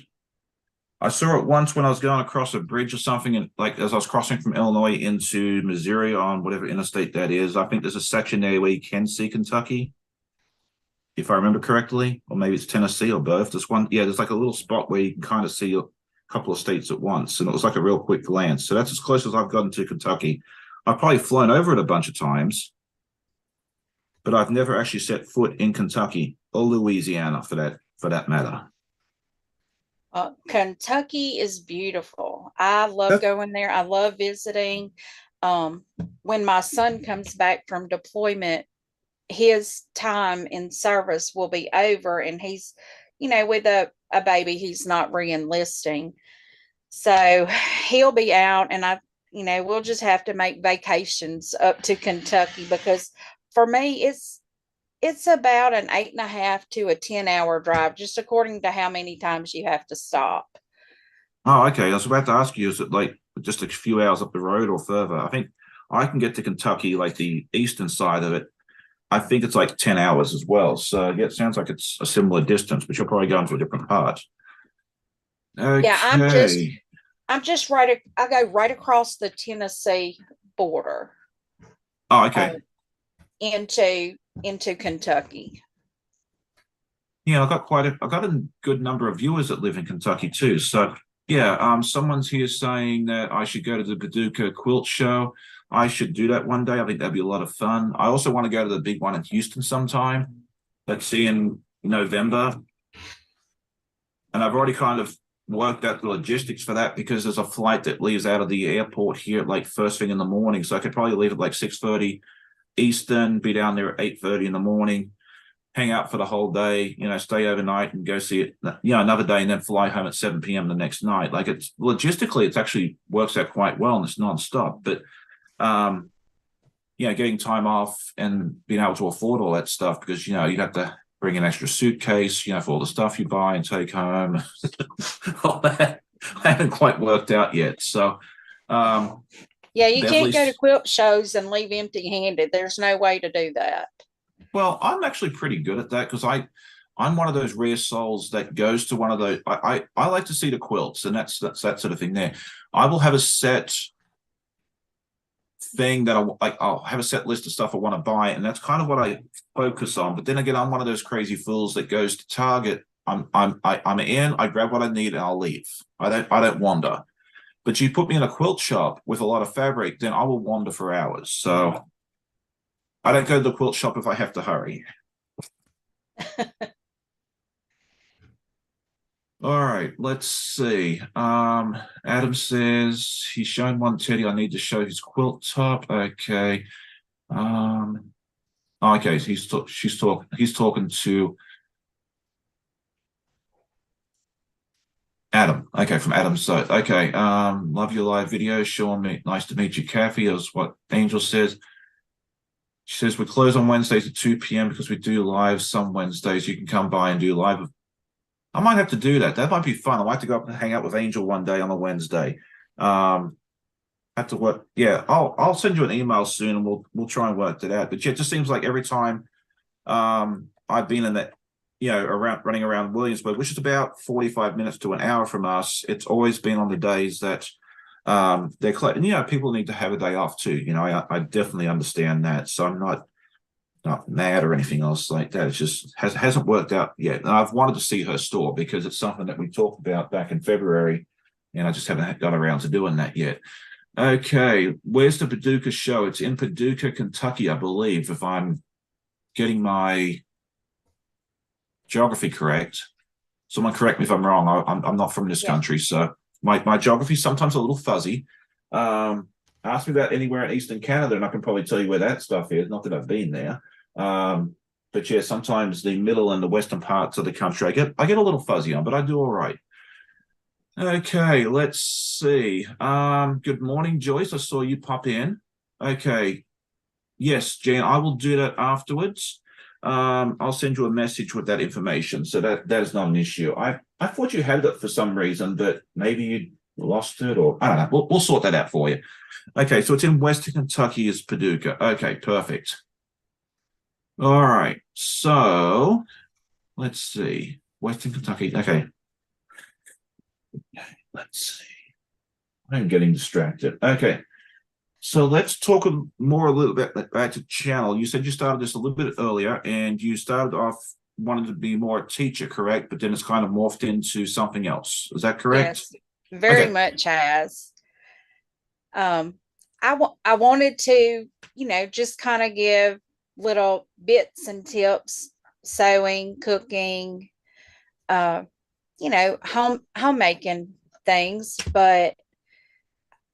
I saw it once when I was going across a bridge or something, and like as I was crossing from Illinois into Missouri on whatever interstate that is. I think there's a section there where you can see Kentucky, if I remember correctly, or maybe it's Tennessee or both. There's one, yeah, there's like a little spot where you can kind of see a couple of states at once, and it was like a real quick glance. So that's as close as I've gotten to Kentucky. I've probably flown over it a bunch of times, but I've never actually set foot in Kentucky or Louisiana for that matter. Kentucky is beautiful. I love That, going there. I love visiting. Um, when my son comes back from deployment, his time in service will be over and he's, with a baby, he's not re-enlisting. So he'll be out and we'll just have to make vacations up to Kentucky because for me, it's about an 8.5 to a 10-hour drive, just according to how many times you have to stop. oh, okay. I was about to ask you, is it like just a few hours up the road or further? I think I can get to Kentucky, like the eastern side of it. I think it's like 10 hours as well. So yeah, it sounds like it's a similar distance, but you're probably going to a different part. Yeah, Okay. I'm just right. I go right across the Tennessee border Oh, uh, okay. into Kentucky. Yeah, I got a good number of viewers that live in Kentucky too. So yeah, someone's here saying that I should go to the Paducah Quilt Show. I should do that one day. I think that'd be a lot of fun. I also want to go to the big one in Houston sometime. Let's see in November. And I've already kind of worked out the logistics for that because there's a flight that leaves out of the airport here at like first thing in the morning. So I could probably leave at like 6:30 Eastern, be down there at 8:30 in the morning, hang out for the whole day, stay overnight and go see it, another day and then fly home at 7 p.m. the next night. Like it's logistically, it's actually works out quite well and it's nonstop. But getting time off and being able to afford all that stuff because you have to bring an extra suitcase, for all the stuff you buy and take home. All that I haven't quite worked out yet. So Yeah, you definitely. can't go to quilt shows and leave empty-handed. There's no way to do that. Well, I'm actually pretty good at that because I'm one of those rare souls that goes to one of those. I like to see the quilts, and that's that sort of thing there. I will have a set thing that I'll have a set list of stuff I want to buy, and that's kind of what I focus on. But then again, I'm one of those crazy fools that goes to Target. I'm in, I grab what I need, and I'll leave. I don't wander. But you put me in a quilt shop with a lot of fabric, then I will wander for hours. So I don't go to the quilt shop if I have to hurry. All right, let's see. Adam says he's shown one Teddy. I need to show his quilt top. Okay. Okay, he's talking to Adam. Okay, from Adam. So okay. Love your live video. Sean, nice to meet you, Kathy. Is what Angel says. She says we close on Wednesdays at 2 p.m. because we do live some Wednesdays. You can come by and do live. I might have to do that. That might be fun. I might have to go up and hang out with Angel one day on a Wednesday. Have to work. Yeah, I'll send you an email soon and we'll try and work that out. But yeah, it just seems like every time I've been in that, around running around Williamsburg, which is about 45 minutes to an hour from us, it's always been on the days that They're and people need to have a day off too. I definitely understand that. So I'm not mad or anything else like that. It's just hasn't worked out yet. And I've wanted to see her store because it's something that we talked about back in February, and I just haven't got around to doing that yet. Okay, where's the Paducah show? It's in Paducah, Kentucky, I believe, if I'm getting my geography correct. Someone correct me if I'm wrong. I'm not from this Yeah. country, so my geography is sometimes a little fuzzy. Ask me about anywhere in Eastern Canada, and I can probably tell you where that stuff is. Not that I've been there, but yeah, sometimes the middle and the western parts of the country I get a little fuzzy on, but I do all right. Okay, let's see. Good morning, Joyce. I saw you pop in. Okay, yes, Jan, I will do that afterwards. I'll send you a message with that information. So that is not an issue. I thought you had it for some reason, but maybe you lost it, or I don't know. We'll sort that out for you. Okay, so it's in Western Kentucky is Paducah. Okay, perfect. All right, so let's see. Western Kentucky. Okay. Let's see. I'm getting distracted. Okay. So let's talk more a little bit back to channel. You said you started this a little bit earlier and you started off wanting to be more a teacher, correct? But then it's kind of morphed into something else. Is that correct? Yes, very Okay. much has. I wanted to, just kind of give little bits and tips, sewing, cooking, uh, homemaking things, but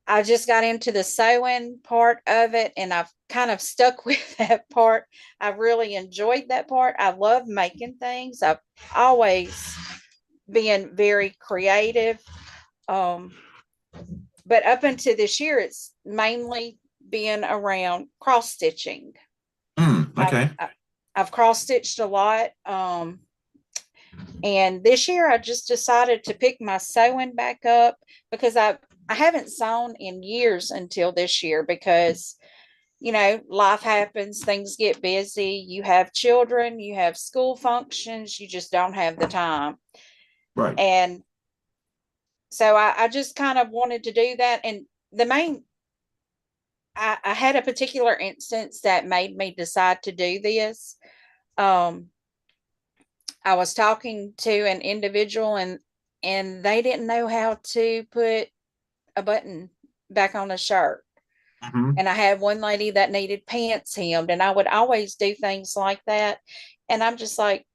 I just got into the sewing part of it and I've kind of stuck with that part. I really enjoyed that part. I love making things. I've always been very creative. Um, but up until this year, it's mainly been around cross stitching. Okay. I've cross stitched a lot. And this year I just decided to pick my sewing back up because I haven't sewn in years until this year because life happens, things get busy, you have children, you have school functions, you just don't have the time. Right. And so I just kind of wanted to do that. And the main I had a particular instance that made me decide to do this. Um, I was talking to an individual and they didn't know how to put a button back on a shirt. Mm-hmm. And I had one lady that needed pants hemmed, and I would always do things like that. And I'm just like,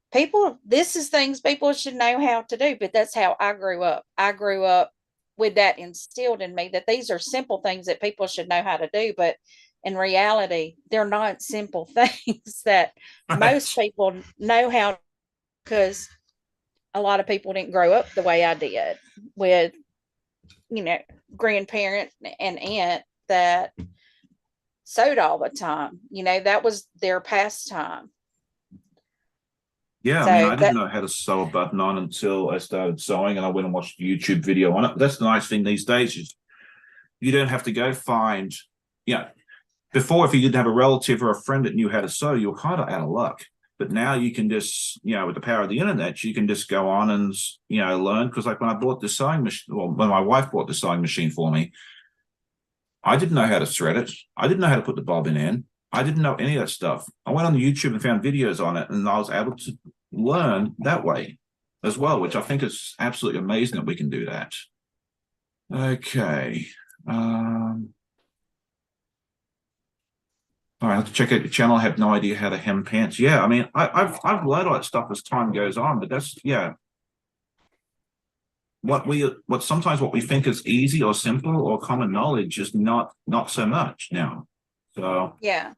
this is things people should know how to do, but that's how I grew up. I grew up with that instilled in me that these are simple things that people should know how to do, but in reality, they're not simple things that most Right. people know how, because a lot of people didn't grow up the way I did with, grandparent and aunt that sewed all the time. That was their pastime. Yeah, I mean, So I didn't know how to sew a button on until I started sewing and I went and watched a YouTube video on it. That's the nice thing these days is you don't have to go find, before, if you didn't have a relative or a friend that knew how to sew, you were kind of out of luck. But now you can just, with the power of the internet, you can just go on and, learn. Because like when I bought the sewing machine, well, when my wife bought the sewing machine for me, I didn't know how to thread it. I didn't know how to put the bobbin in. I didn't know any of that stuff. I went on YouTube and found videos on it, and I was able to learn that way as well, which I think is absolutely amazing that we can do that. Okay. I have to check out your channel. I have no idea how to hem pants. Yeah, I mean, I've learned all that stuff as time goes on, but that's what sometimes what we think is easy or simple or common knowledge is not so much now. So yeah,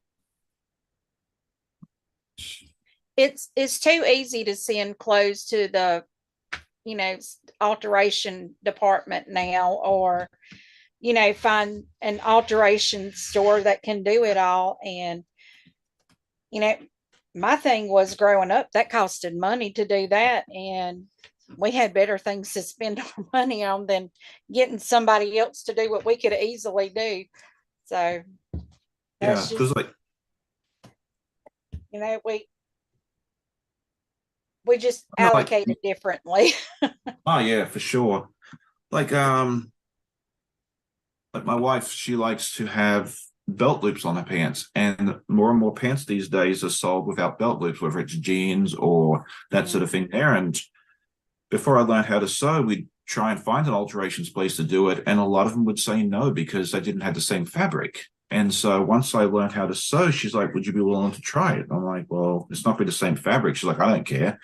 it's too easy to send clothes to the alteration department now, or find an alteration store that can do it all. And you know my thing was, growing up, that costed money to do that, and we had better things to spend our money on than getting somebody else to do what we could easily do. So yeah, that's because just, like we just I know, like allocate it differently. oh yeah, for sure. Like like my wife, she likes to have belt loops on her pants, and more pants these days are sold without belt loops, whether it's jeans or that sort of thing there. And before I learned how to sew, we'd try and find an alterations place to do it, and a lot of them would say no because they didn't have the same fabric. And so once I learned how to sew, she's like, would you be willing to try it? I'm like, well, it's not be the same fabric. She's like, I don't care.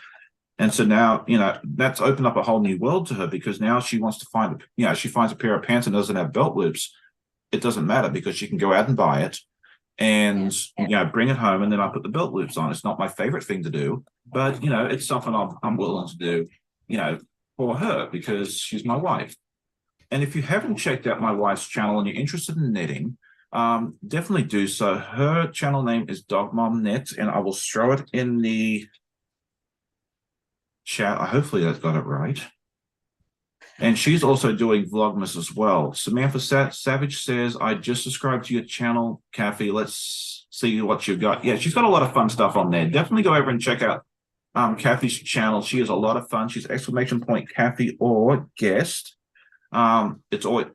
And so now, that's opened up a whole new world to her, because now she wants to find, she finds a pair of pants and doesn't have belt loops. It doesn't matter because she can go out and buy it and, bring it home, and then I put the belt loops on. It's not my favorite thing to do, but, it's something I'm willing to do, for her because she's my wife. And if you haven't checked out my wife's channel and you're interested in knitting, definitely do so. Her channel name is Dog Mom Knit, and I will throw it in the chat. Hopefully that's got it right. And she's also doing Vlogmas as well. Samantha Savage says, I just subscribed to your channel, Kathy. Let's see what you've got. Yeah, she's got a lot of fun stuff on there. Definitely go over and check out Kathy's channel. She is a lot of fun. She's !Kathy or guest. It's always,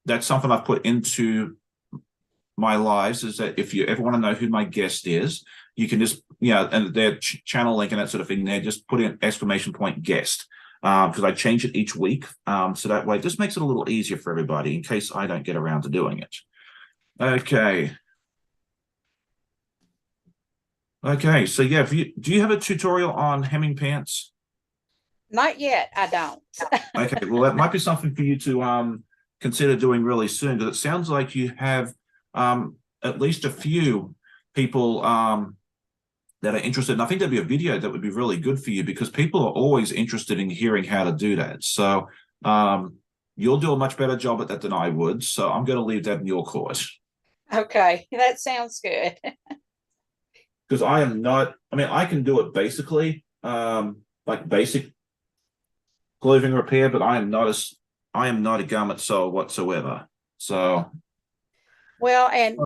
that's something I've put into my lives, is that if you ever want to know who my guest is, you can just, and their channel link and that sort of thing there, just put in !guest, because I change it each week. So that way it just makes it a little easier for everybody in case I don't get around to doing it. Okay. Okay, so yeah, do you have a tutorial on hemming pants? Not yet, I don't. Okay, well, that might be something for you to consider doing really soon, because it sounds like you have at least a few people that are interested. And I think there'd be a video that would be really good for you, because people are always interested in hearing how to do that. So you'll do a much better job at that than I would. So I'm going to leave that in your court. Okay, that sounds good. Because I am not, I can do it basically, like basic clothing repair, but I am not a garment sewer whatsoever. So. Well, and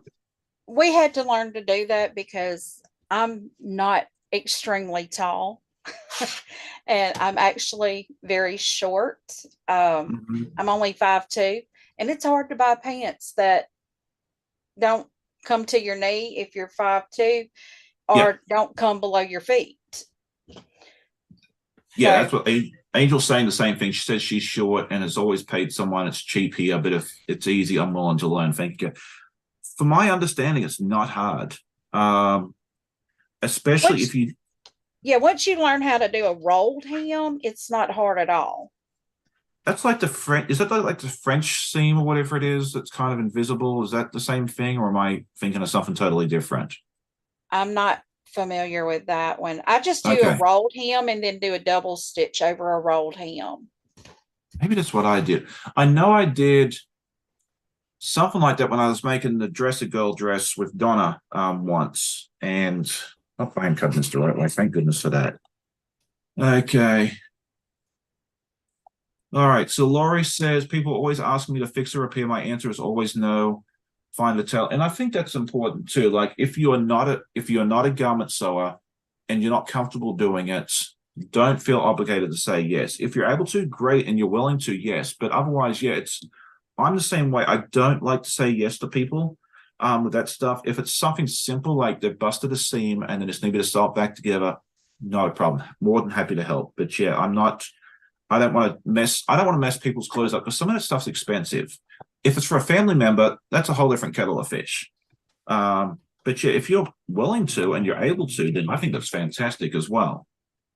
we had to learn to do that because I'm not extremely tall and I'm actually very short. I'm only 5'2", and it's hard to buy pants that don't come to your knee if you're 5'2", or don't come below your feet. Yeah, that's what Angel's saying, the same thing. She says she's short and has always paid someone. It's cheap here, but if it's easy, I'm willing to learn. Thank you. From my understanding, it's not hard, especially if you. Yeah, once you learn how to do a rolled hem, it's not hard at all. That's like the French. Is that like the French seam or whatever it is that's kind of invisible? Is that the same thing, or am I thinking of something totally different? I'm not familiar with that one. I just do a rolled hem and then do a double stitch over a rolled hem. Maybe that's what I did. I know I did something like that when I was making the Dress-A-Girl dress with Donna once. And I am cutting this the right way. Thank goodness for that. Okay. All right. So Laurie says, people always ask me to fix or repair. My answer is always no. Find the tail. And I think that's important too. Like if you are not a garment sewer and you're not comfortable doing it, don't feel obligated to say yes. If you're able to, great, and you're willing to, yes. But otherwise, yeah, I'm the same way. I don't like to say yes to people with that stuff. If it's something simple like they've busted a seam and then just need to sew it back together, no problem. More than happy to help. But yeah, I don't want to mess people's clothes up, because some of that stuff's expensive. If it's for a family member, that's a whole different kettle of fish. But yeah, if you're willing to and you're able to, then I think that's fantastic as well.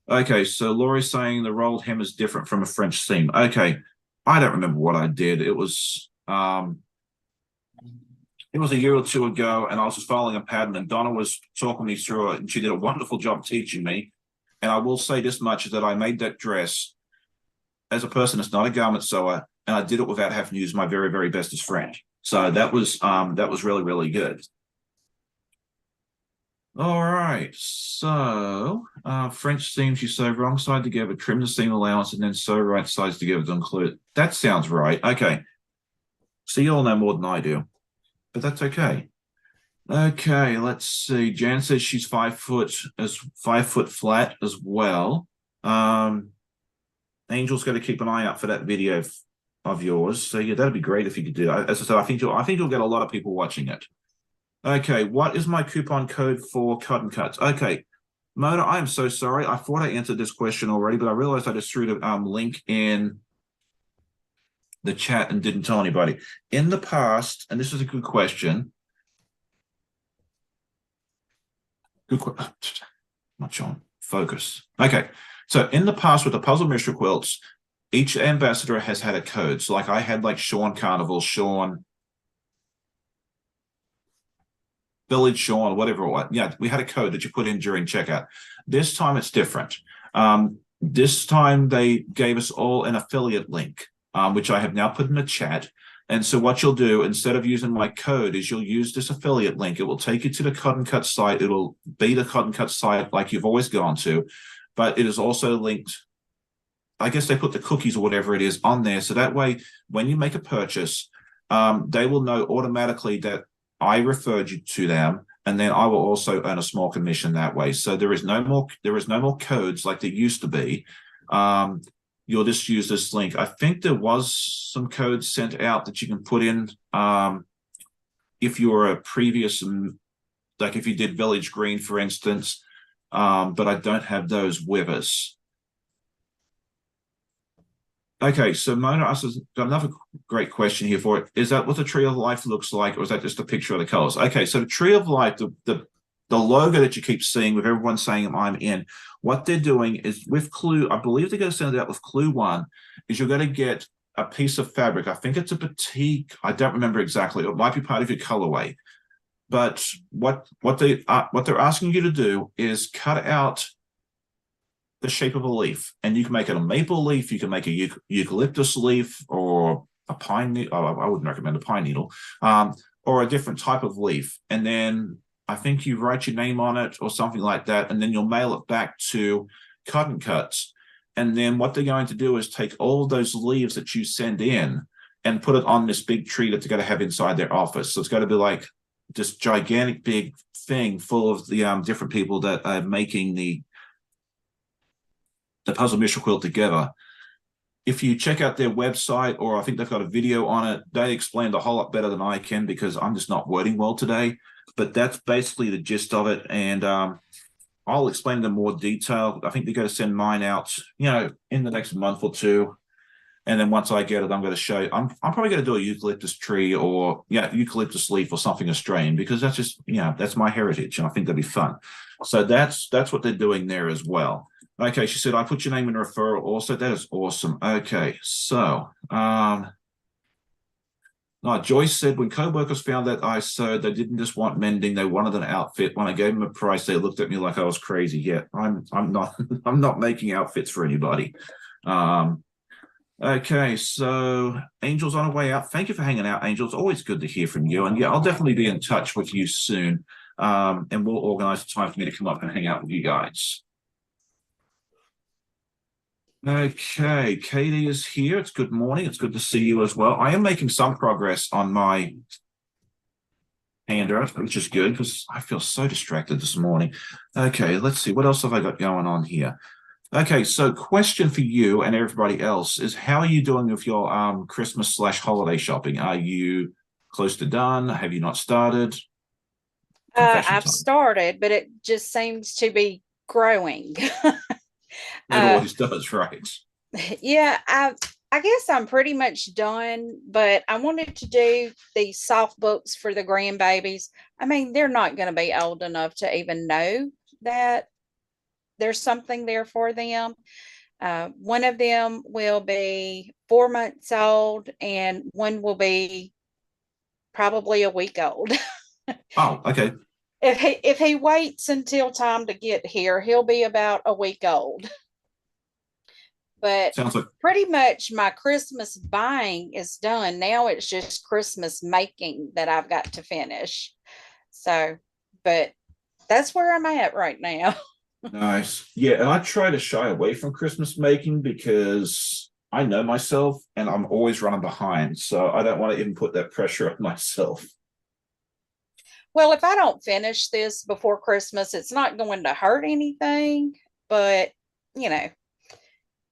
Okay, so Laurie's saying the rolled hem is different from a French seam. Okay, I don't remember what I did. It was a year or two ago, and I was just following a pattern, and Donna was talking me through it, and she did a wonderful job teaching me. And I will say this much, is that I made that dress as a person that's not a garment sewer, and I did it without having to use my very, very bestest friend. So that was really, really good. All right, so French seams, you sew wrong side together, trim the seam allowance, and then sew right sides together to include it. That sounds right. Okay, so you all know more than I do, but that's okay. Okay, let's see. Jan says she's 5 foot flat as well. Angel's got to keep an eye out for that video of yours. So yeah, that'd be great if you could do that. As I said, I think you'll get a lot of people watching it. Okay, what is my coupon code for Cotton Cuts? Okay, Mona, I am so sorry. I thought I answered this question already, but I realized I just threw the link in the chat and didn't tell anybody. In the past, and this is a good question. Good question. Not showing. Focus. Okay, so in the past with the puzzle mystery quilts, each ambassador has had a code. So like I had like Sean Carnival, Sean Village, Sean, whatever it was. Yeah, we had a code that you put in during checkout. This time it's different. This time they gave us all an affiliate link, which I have now put in the chat. And so what you'll do instead of using my code is you'll use this affiliate link. It will take you to the Cotton Cut site. It'll be the Cotton Cut site like you've always gone to, but it is also linked. I guess they put the cookies or whatever it is on there. So that way, when you make a purchase, they will know automatically that I referred you to them, and then I will also earn a small commission that way. So there is no more codes like there used to be. You'll just use this link. I think there was some codes sent out that you can put in if you're a previous, like if you did Village Green, for instance, but I don't have those with us. Okay, so Mona asks got another great question here for it. Is that what the Tree of Life looks like, or is that just a picture of the colors? Okay, so the Tree of Life, the logo that you keep seeing with everyone saying I'm in, what they're doing is with Clue, I believe they're going to send it out with Clue 1, is you're going to get a piece of fabric. I think it's a batik. I don't remember exactly. It might be part of your colorway. But what they're asking you to do is cut out the shape of a leaf, and you can make it a maple leaf, you can make a eucalyptus leaf, or a pine needle. I wouldn't recommend a pine needle, or a different type of leaf. And then I think you write your name on it or something like that, and then you'll mail it back to Cotton Cuts. And then what they're going to do is take all of those leaves that you send in and put it on this big tree that they're going to have inside their office. So it's going to be like this gigantic big thing full of the different people that are making the puzzle mystery quilt together. If you check out their website, or I think they've got a video on it, they explained a whole lot better than I can because I'm just not wording well today. But that's basically the gist of it. And I'll explain in more detail. I think they're going to send mine out, in the next month or two. And then once I get it, I'm going to show you. I'm probably going to do a eucalyptus tree or eucalyptus leaf or something Australian, because that's just, that's my heritage. And I think that'd be fun. So that's what they're doing there as well. Okay, she said, I put your name in referral also. That is awesome. Okay, so Joyce said, when co-workers found that I sewed, they didn't just want mending, they wanted an outfit. When I gave them a price, they looked at me like I was crazy. Yeah, I'm not I'm not making outfits for anybody. Okay, so Angel's on her way out. Thank you for hanging out, Angel. It's always good to hear from you. And yeah, I'll definitely be in touch with you soon. And we'll organize a time for me to come up and hang out with you guys. Okay, Katie is here. It's good morning. It's good to see you as well. I am making some progress on my handout, which is good because I feel so distracted this morning. Okay, let's see. What else have I got going on here? Okay, so question for you and everybody else is, how are you doing with your Christmas/holiday shopping? Are you close to done? Have you not started? Confession I've time. started, but it just seems to be growing. It always does, right? Yeah, I guess I'm pretty much done, but I wanted to do these soft books for the grandbabies. I mean, they're not going to be old enough to even know that there's something there for them. One of them will be 4 months old, and one will be probably a week old. Oh, okay. If he waits until time to get here, he'll be about a week old. But Sounds like pretty much my Christmas buying is done. Now it's just Christmas making that I've got to finish. So, but that's where I'm at right now. nice. Yeah, and I try to shy away from Christmas making because I know myself and I'm always running behind. So I don't want to even put that pressure on myself. Well, if I don't finish this before Christmas, it's not going to hurt anything, but you know,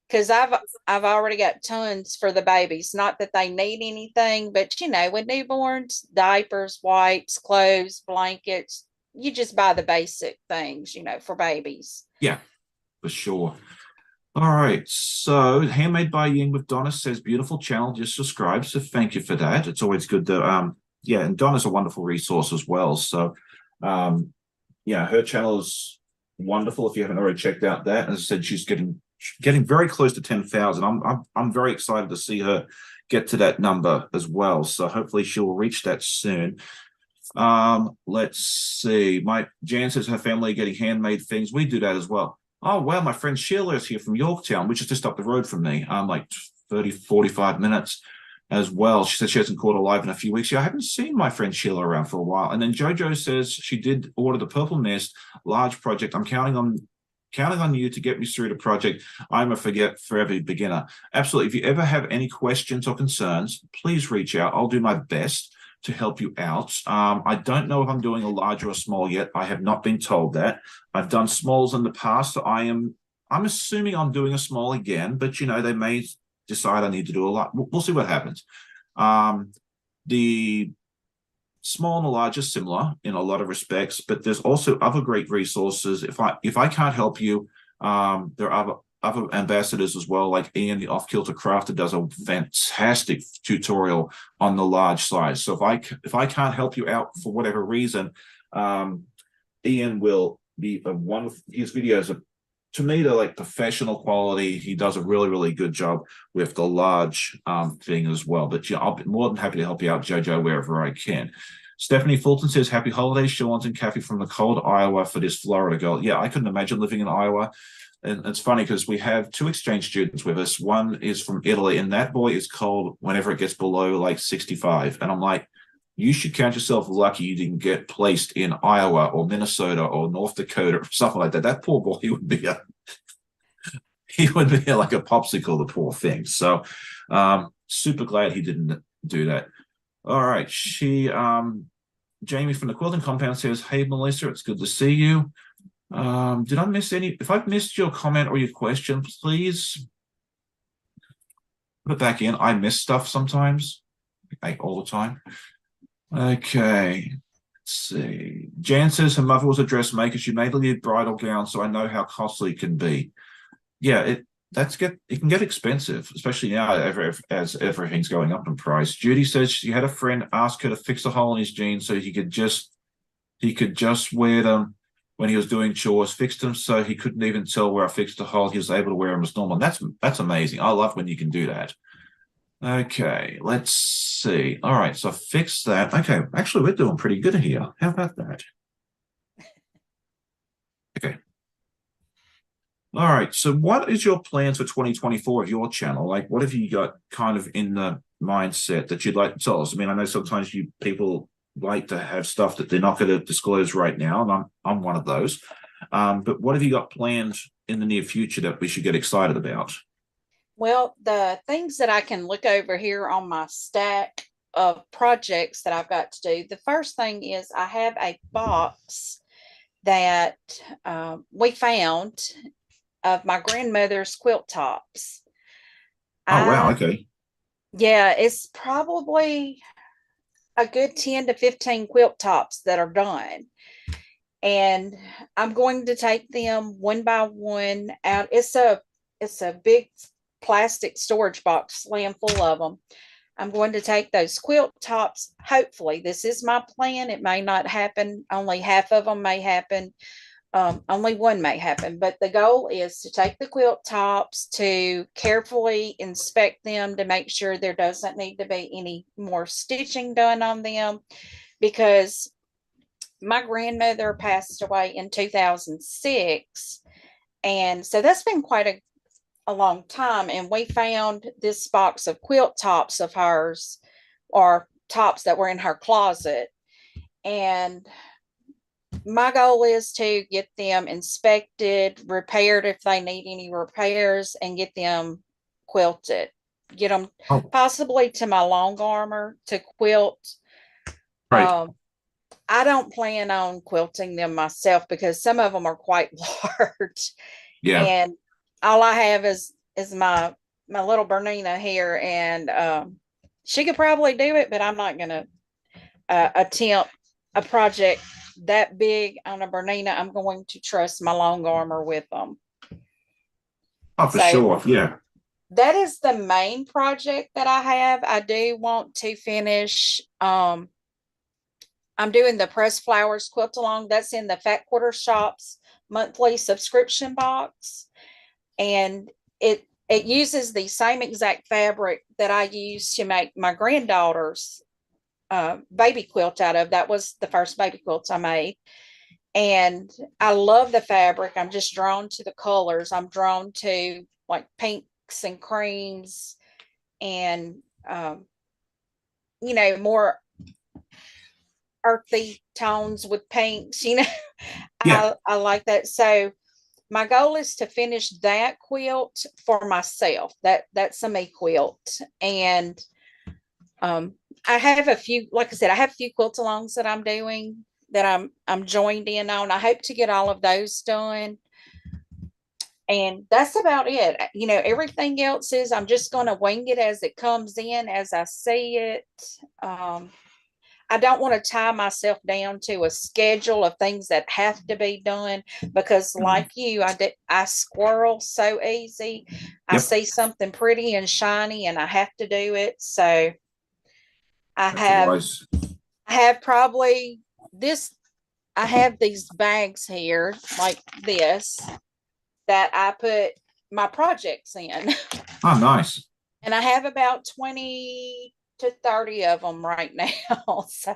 because I've already got tons for the babies. Not that they need anything, but with newborns, diapers, wipes, clothes, blankets, you just buy the basic things, for babies. Yeah, for sure. All right. So Handmade by Ying with Donna says beautiful channel, just subscribe. So thank you for that. It's always good to yeah, and Donna's a wonderful resource as well. So yeah, her channel is wonderful if you haven't already checked out that. As I said, she's getting very close to 10,000. I'm very excited to see her get to that number as well. So hopefully she'll reach that soon. Let's see. My Jan says her family getting handmade things. We do that as well. Oh, well, my friend Sheila is here from Yorktown, which is just up the road from me. Like 30, 45 minutes as well. She said she hasn't caught a live in a few weeks. Yeah, I haven't seen my friend Sheila around for a while. And then Jojo says she did order the Purple Nest large project. I'm counting on you to get me through the project. I'm a forever beginner. Absolutely. If you ever have any questions or concerns, please reach out. I'll do my best to help you out. I don't know if I'm doing a large or a small yet. I have not been told that. I've done smalls in the past. So I'm assuming I'm doing a small again, but they may decide I need to do a lot. We'll see what happens. The small and the large are similar in a lot of respects, but there's also other great resources. If I can't help you, there are other ambassadors as well, like Ian, the Off Kilter Crafter, does a fantastic tutorial on the large size. So if I can't help you out for whatever reason, Ian will be a wonderful. His videos are, to me, they're like professional quality. He does a really, really good job with the large thing as well. But I'll be more than happy to help you out, Jojo, wherever I can. Stephanie Fulton says, happy holidays, Sean's and Kathy from the cold Iowa for this Florida girl. Yeah, I couldn't imagine living in Iowa. And it's funny because we have 2 exchange students with us. One is from Italy, and that boy is cold whenever it gets below like 65. And I'm like, you should count yourself lucky you didn't get placed in Iowa or Minnesota or North Dakota or something like that. That poor boy, he would be like a popsicle, the poor thing. So super glad he didn't do that. All right. Jamie from the Quilting Compound says, hey, Melissa, it's good to see you. Did I miss any? If I've missed your comment or your question, please put it back in. I miss stuff sometimes, like all the time. Okay, let's see. Jan says her mother was a dressmaker. She made a bridal gown, so I know how costly it can be. Yeah, it can get expensive, especially now as everything's going up in price. Judy says she had a friend ask her to fix a hole in his jeans so he could just wear them when he was doing chores. Fixed them so he couldn't even tell where I fixed the hole. He was able to wear them as normal. That's amazing. I love when you can do that. Okay, let's see. All right, so fix that. Okay, actually, we're doing pretty good here. How about that? Okay. All right, so what is your plans for 2024 of your channel? Like, what have you got kind of in the mindset that you'd like to tell us? I mean, I know sometimes people like to have stuff that they're not going to disclose right now, and I'm one of those. But what have you got planned in the near future that we should get excited about? Well, the things that I can look over here on my stack of projects that I've got to do, the first thing is I have a box that we found of my grandmother's quilt tops. Oh, wow. Okay. Yeah, it's probably a good 10 to 15 quilt tops that are done. And I'm going to take them one by one out. It's a big plastic storage box slam full of them. I'm going to take those quilt tops. Hopefully, this is my plan. It may not happen. Only half of them may happen. Only one may happen, but the goal is to take the quilt tops, to carefully inspect them to make sure there doesn't need to be any more stitching done on them, because my grandmother passed away in 2006. And so that's been quite a long time. And we found this box of quilt tops of hers, or tops that were in her closet. And my goal is to get them inspected, repaired if they need any repairs, and get them quilted. Get them Oh, possibly to my long armor to quilt. right. I don't plan on quilting them myself because some of them are quite large, Yeah. and all I have is is my little Bernina here, and she could probably do it, but I'm not gonna attempt a project that big on a Bernina. I'm going to trust my long armor with them. Oh, for So sure. Yeah. that is the main project that I have. I do want to finish. I'm doing the Press Flowers quilt along. That's in the Fat Quarter Shop's monthly subscription box, and it uses the same exact fabric that I used to make my granddaughter's baby quilt out of. That was the first baby quilt I made, and I love the fabric. I'm just drawn to the colors. I'm drawn to like pinks and creams, and more earthy tones with pinks. Yeah. I like that. So my goal is to finish that quilt for myself. That's a me quilt. And I have a few, like I said, I have a few quilt alongs that I'm doing that I'm joined in on. I hope to get all of those done. And that's about it. Everything else is I'm just going to wing it as it comes in, as I see it. I don't want to tie myself down to a schedule of things that have to be done, because like you, I squirrel so easy. I see something pretty and shiny and I have to do it. So I have probably I have these bags here like this that I put my projects in. Oh, nice. And I have about 20 to 30 of them right now. So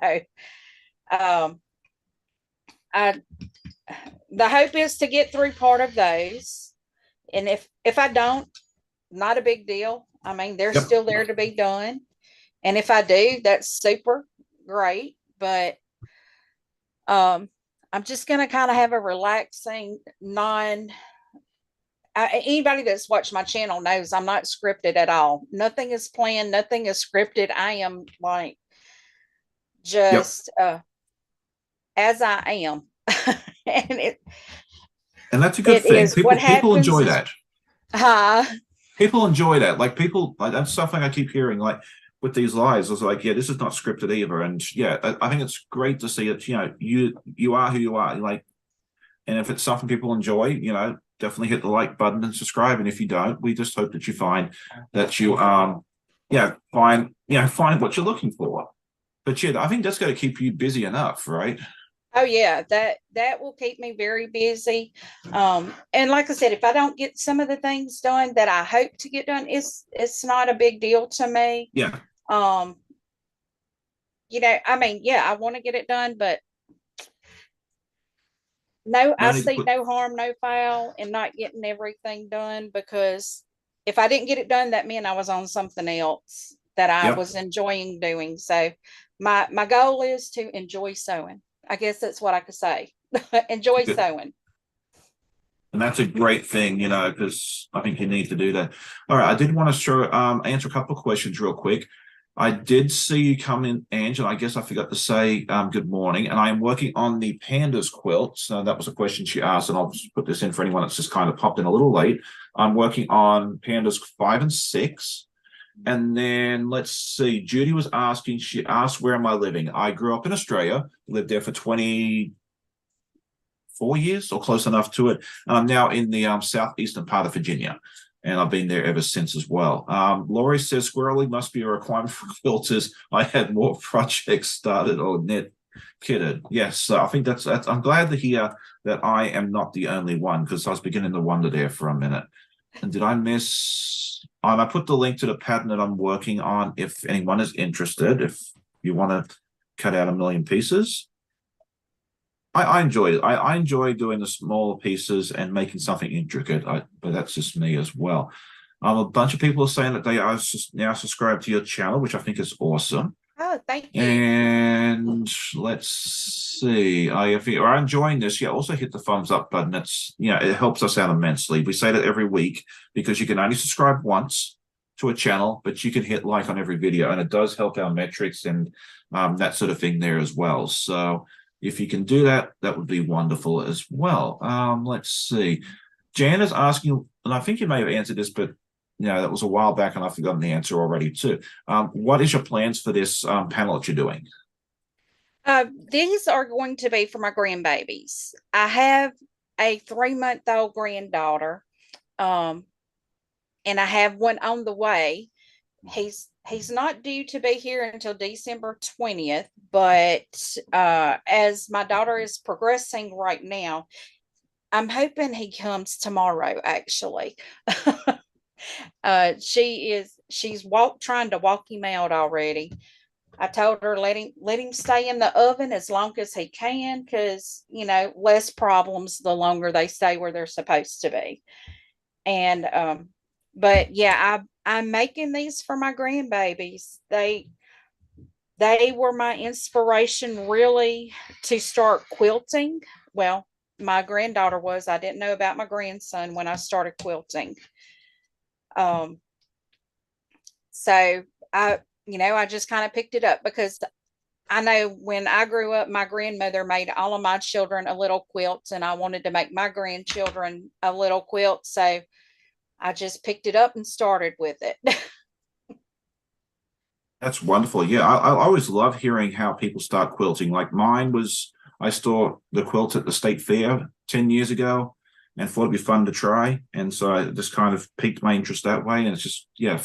the hope is to get through part of those. And if I don't, not a big deal. I mean, they're still there to be done. And if I do, that's super great. But I'm just going to kind of have a relaxing, anybody that's watched my channel knows I'm not scripted at all. Nothing is planned. Nothing is scripted. I am like just as I am. and that's a good thing. People enjoy that. People enjoy that. Like that's something I keep hearing. Like with these lives, I was like, yeah, this is not scripted either. And yeah, I think it's great to see it. You are who you are. Like, and if it's something people enjoy, definitely hit the like button and subscribe. And if you don't, we just hope that you find that you find what you're looking for. But yeah, I think that's got to keep you busy enough, right? Oh yeah, that will keep me very busy. And like I said, if I don't get some of the things done that I hope to get done, it's not a big deal to me. Yeah. I mean, yeah, I want to get it done, but I see no harm, no foul in not getting everything done, because if I didn't get it done, that meant I was on something else that I was enjoying doing. So my goal is to enjoy sewing. I guess that's what I could say. Enjoy sewing. And that's a great thing, because I think you need to do that. All right, I did want to answer a couple of questions real quick. I did see you come in, Angela. I guess I forgot to say good morning. And I am working on the pandas quilt. So that was a question she asked, and I'll just put this in for anyone that's just kind of popped in a little late. I'm working on pandas 5 and 6. And then let's see, Judy was asking, she asked, where am I living? I grew up in Australia, lived there for 24 years or close enough to it. And I'm now in the southeastern part of Virginia. And I've been there ever since as well. Laurie says, squirreling must be a requirement for quilters. I had more projects started or net kitted. Yes, I think that's I'm glad to hear that I am not the only one, because I was beginning to wonder there for a minute. And did I miss? I put the link to the pattern that I'm working on if anyone is interested, if you want to cut out a million pieces. I enjoy it. I enjoy doing the smaller pieces and making something intricate, but that's just me as well. A bunch of people are saying that they are now subscribed to your channel, which I think is awesome. Oh, thank you. And let's see. If you are enjoying this, also hit the thumbs up button. It's it helps us out immensely. We say that every week because you can only subscribe once to a channel, but you can hit like on every video, and it does help our metrics and that sort of thing there as well. So if you can do that, that would be wonderful as well. Let's see. Jan is asking, and I think you may have answered this, but that was a while back and I've forgotten the answer already too. What is your plans for this panel that you're doing? These are going to be for my grandbabies. I have a 3-month-old granddaughter, and I have one on the way. He's not due to be here until December 20th, but as my daughter is progressing right now, I'm hoping he comes tomorrow, actually. She's trying to walk him out already. I told her let him stay in the oven as long as he can, because less problems the longer they stay where they're supposed to be. And but yeah, I'm making these for my grandbabies. They were my inspiration really to start quilting. Well, my granddaughter was. I didn't know about my grandson when I started quilting. So I just kind of picked it up because I know when I grew up, my grandmother made all of my children a little quilt, and I wanted to make my grandchildren a little quilt. So I just picked it up and started with it. That's wonderful. Yeah, I always love hearing how people start quilting. Like mine was, I saw the quilt at the state fair 10 years ago and thought it'd be fun to try. And so I just kind of piqued my interest that way. And it's just, yeah.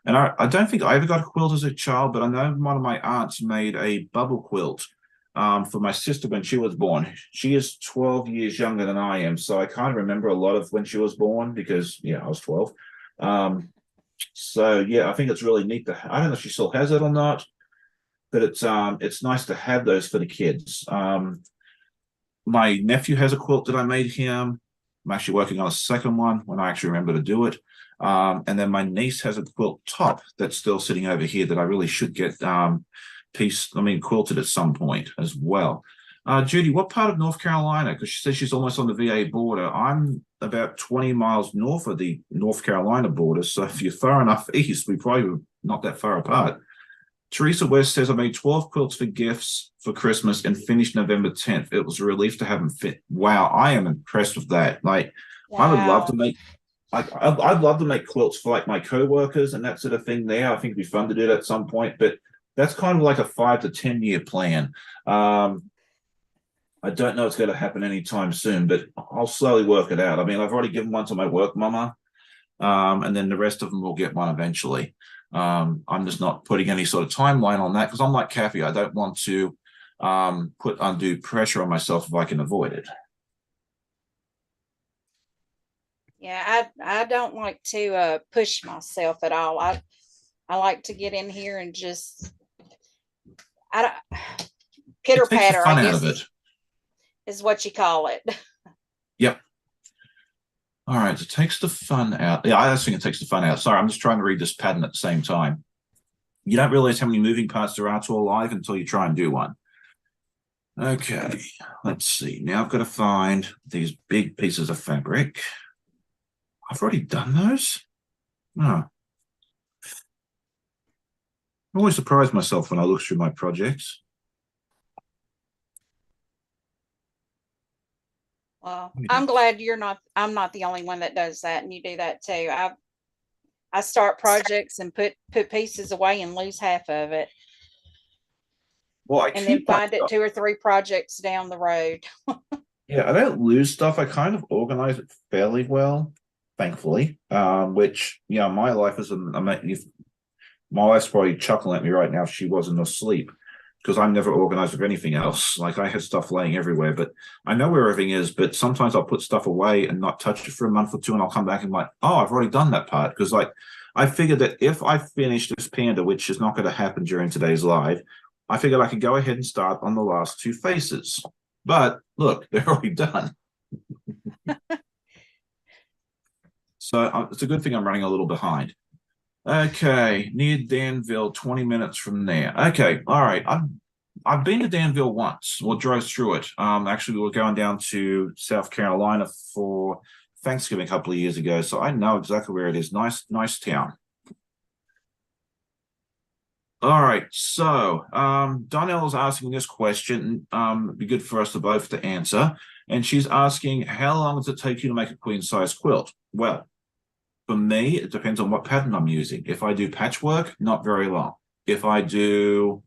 And I don't think I ever got a quilt as a child, but I know one of my aunts made a bubble quilt for my sister when she was born. She is 12 years younger than I am. So I kind of remember a lot of when she was born because, yeah, I was 12. So yeah, I think it's really neat I don't know if she still has it or not, but it's nice to have those for the kids. My nephew has a quilt that I made him. I'm actually working on a second one when I actually remember to do it. And then my niece has a quilt top that's still sitting over here that I really should get quilted at some point as well. Judy, what part of North Carolina? Because she says she's almost on the VA border. I'm about 20 miles north of the North Carolina border. So if you're far enough east, we probably not that far apart. Teresa West says, I made 12 quilts for gifts for Christmas and finished November 10th. It was a relief to have them fit. Wow, I am impressed with that. Like, wow. I would love to make I'd love to make quilts for like my co-workers and that sort of thing there. I think it'd be fun to do that at some point, but that's kind of like a 5 to 10 year plan. I don't know it's going to happen anytime soon, but I'll slowly work it out. I mean, I've already given one to my work mama, and then the rest of them will get one eventually. I'm just not putting any sort of timeline on that because I'm like Kathy. I don't want to put undue pressure on myself if I can avoid it. Yeah, I don't like to push myself at all. I like to get in here and just pitter patter, I guess is what you call it. Yep. All right, it takes the fun out. Yeah, I think it takes the fun out. Sorry, I'm just trying to read this pattern at the same time. You don't realize how many moving parts there are to a life until you try and do one. Okay, let's see. Now I've got to find these big pieces of fabric. I've already done those. Oh. I always surprise myself when I look through my projects. Well, I'm glad I'm not the only one that does that, and you do that too. I start projects and put pieces away and lose half of it. Well, and then find it 2 or 3 projects down the road. Yeah, I don't lose stuff. I kind of organize it fairly well, thankfully. Which, my life is my wife's probably chuckling at me right now if she wasn't asleep. Because I'm never organized with anything else. Like I have stuff laying everywhere, but I know where everything is. But sometimes I'll put stuff away and not touch it for a month or two, and I'll come back and like, oh, I've already done that part. Because like I figured that if I finish this panda, which is not going to happen during today's live, I figured I could go ahead and start on the last 2 faces. But look, they're already done. So it's a good thing I'm running a little behind. Okay, near Danville, 20 minutes from there. Okay, all right. I've been to Danville once, or drove through it. Actually, we were going down to South Carolina for Thanksgiving a couple of years ago, so I know exactly where it is. Nice town. All right, so Donnell is asking this question. It'd be good for us to both to answer. And she's asking, how long does it take you to make a queen size quilt? Well, For me, it depends on what pattern I'm using. If I do patchwork, not very long. If I do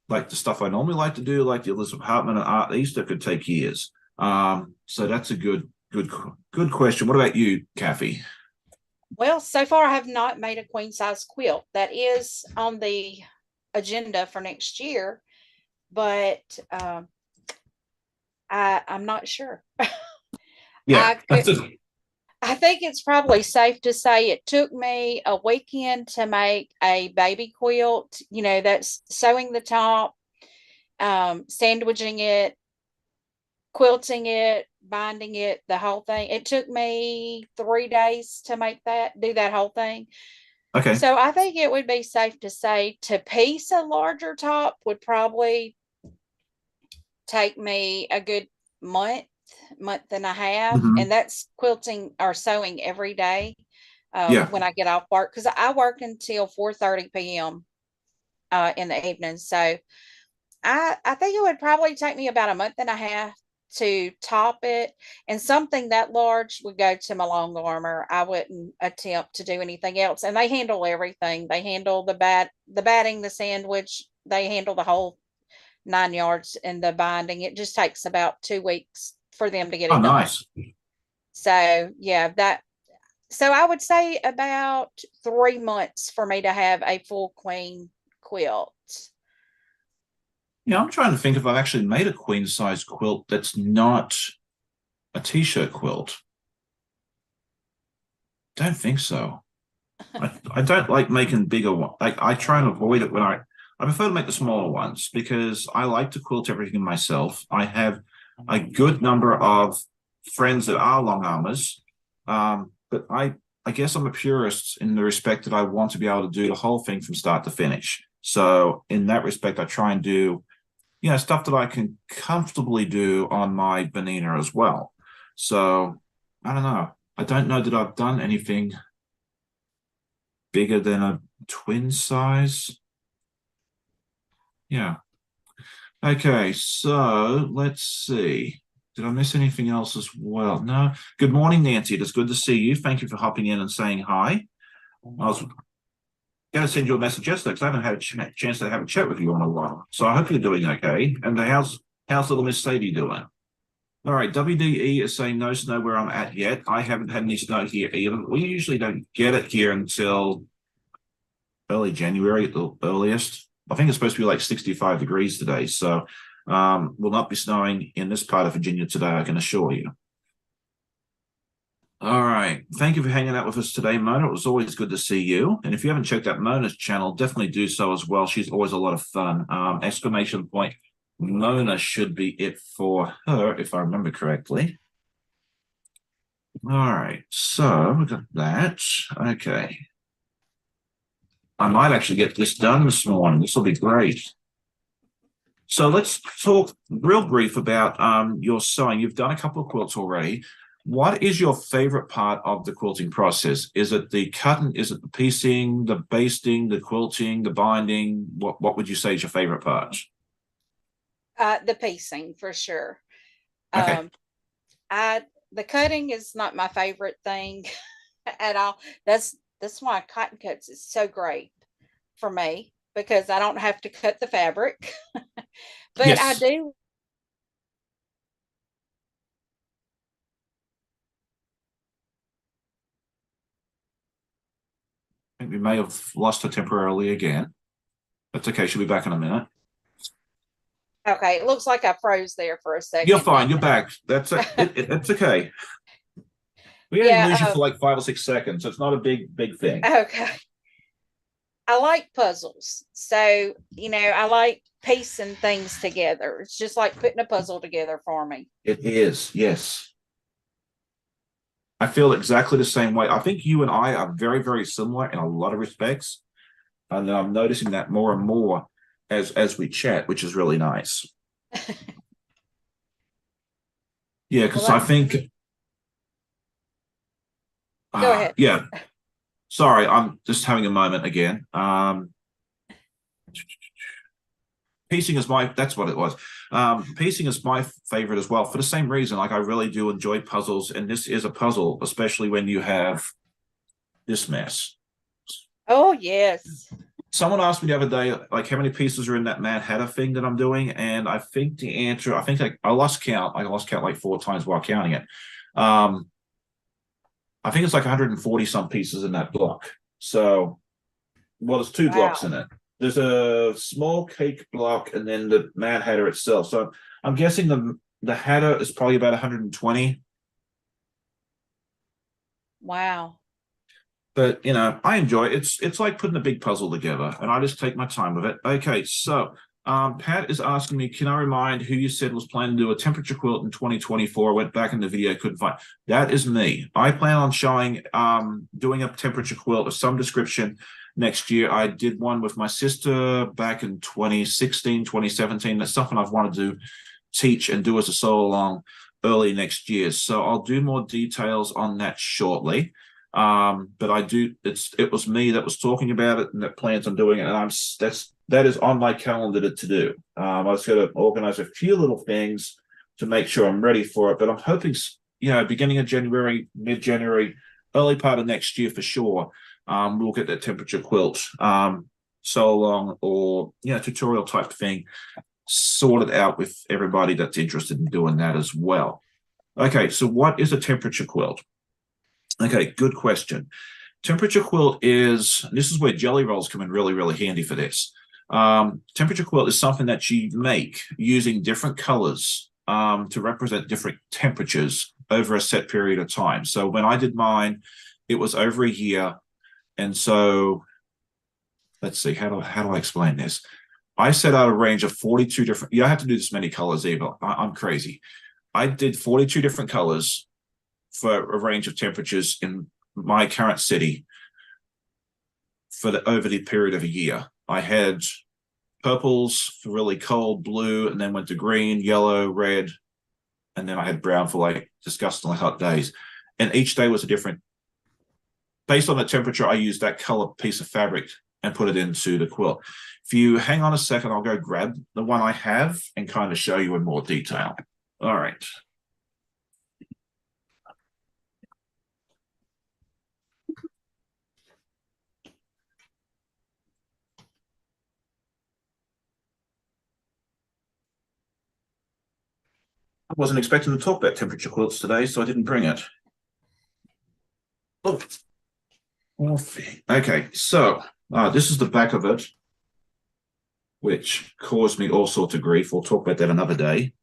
like the stuff I normally like to do, like the Elizabeth Hartman and Art Easter, could take years. So that's a good question. What about you, Kathy? Well, so far I have not made a queen size quilt. That is on the agenda for next year, but I'm not sure. Yeah, I could. I think it's probably safe to say it took me a weekend to make a baby quilt. You know, that's sewing the top, sandwiching it, quilting it, binding it, the whole thing. It took me 3 days to make that, do that whole thing. okay. So I think it would be safe to say to piece a larger top would probably take me a good month and a half. Mhm. And that's quilting or sewing every day Yeah. when I get off work, because I work until 4:30 p.m. In the evening. So I think it would probably take me about a month and a half to top it, and something that large would go to my long armor. I wouldn't attempt to do anything else. And they handle everything. They handle the batting, the sandwich. They handle the whole 9 yards, and the binding. It just takes about 2 weeks for them to get Oh, it done. nice. So yeah, that. So I would say about 3 months for me to have a full queen quilt. Yeah, I'm trying to think if I've actually made a queen size quilt that's not a t-shirt quilt. Don't think so. I don't like making bigger ones. I try and avoid it when I prefer to make the smaller ones because I like to quilt everything myself. I have a good number of friends that are long armors, but I guess I'm a purist in the respect that I want to be able to do the whole thing from start to finish. So in that respect, I try and do stuff that I can comfortably do on my Benina as well. So I don't know. I don't know that I've done anything bigger than a twin size. Yeah. Okay, so let's see. Did I miss anything else as well? No. Good morning, Nancy. It is good to see you. Thank you for hopping in and saying hi. I was going to send you a message yesterday because I haven't had a chance to have a chat with you in a while. So I hope you're doing okay. And how's little Miss Sadie doing? All right, WDE is saying no snow where I'm at yet. I haven't had any snow here either. We usually don't get it here until early January at the earliest. I think it's supposed to be like 65 degrees today. So will not be snowing in this part of Virginia today, I can assure you. All right. Thank you for hanging out with us today, Mona. It was always good to see you. And if you haven't checked out Mona's channel, definitely do so as well. She's always a lot of fun. Exclamation point. Mona should be it for her, if I remember correctly. All right. So we got that. Okay. I might actually get this done this morning. This will be great. So let's talk real brief about your sewing. You've done a couple of quilts already. What is your favorite part of the quilting process? Is it the cutting? Is it the piecing, the basting, the quilting, the binding? What would you say is your favorite part? The piecing for sure. Okay. I the cutting is not my favorite thing at all. That's why cotton cuts is so great for me, because I don't have to cut the fabric. But I Yes. do. I think we may have lost her temporarily again. That's okay. She'll be back in a minute. Okay, it looks like I froze there for a You're second, fine. didn't You're back. That's it. It's okay. We only yeah. lose you for like 5 or 6 seconds. So it's not a big thing. Okay. I like puzzles. So, I like piecing things together. It's just like putting a puzzle together for me. It is. Yes. I feel exactly the same way. I think you and I are very, very similar in a lot of respects. And I'm noticing that more and more as we chat, which is really nice. Yeah, Well, because I think go ahead. yeah. Sorry, I'm just having a moment again. piecing is that's what it was. Piecing is my favorite as well for the same reason. Like I really do enjoy puzzles, and this is a puzzle, especially when you have this mess. Oh, yes. Someone asked me the other day, like, how many pieces are in that Mad Hatter thing that I'm doing, and I think the answer, I think I lost count. I lost count like 4 times while counting it. I think it's like 140 some pieces in that block. So, well, there's 2 blocks Wow. in it. There's a small cake block and then the Mad Hatter itself. So I'm guessing the Hatter is probably about 120. Wow. But I enjoy it. It's like putting a big puzzle together, and I just take my time with it. Okay, so Pat is asking me, can I remind who you said was planning to do a temperature quilt in 2024? I went back in the video, couldn't find. That is me. I plan on showing doing a temperature quilt of some description next year. I did one with my sister back in 2016, 2017. That's something I've wanted to teach and do as a solo along early next year. So I'll do more details on that shortly. But it was me that was talking about it and that plans on doing it, and that is on my calendar to do. I was going to organize a few little things to make sure I'm ready for it, but I'm hoping beginning of January, mid-January, early part of next year for sure. We'll get that temperature quilt so long or tutorial type thing sorted out with everybody that's interested in doing that as well. Okay, so what is a temperature quilt? Okay, good question. Temperature quilt this is where jelly rolls come in really, really handy for this. Temperature quilt is something that you make using different colors to represent different temperatures over a set period of time. So when I did mine, it was over a year. And so let's see, how do I explain this? I set out a range of 42 different, you don't have to do this many colors either. I'm crazy. I did 42 different colors for a range of temperatures in my current city over the period of a year. I had purples for really cold, blue, and then went to green, yellow, red, and then I had brown for like disgustingly hot days. And each day was a different, based on the temperature, I used that color piece of fabric and put it into the quilt. If you hang on a second, I'll go grab the one I have and kind of show you in more detail. All right. I wasn't expecting to talk about temperature quilts today, so I didn't bring it. Oh. Okay, so this is the back of it, which caused me all sorts of grief. We'll talk about that another day.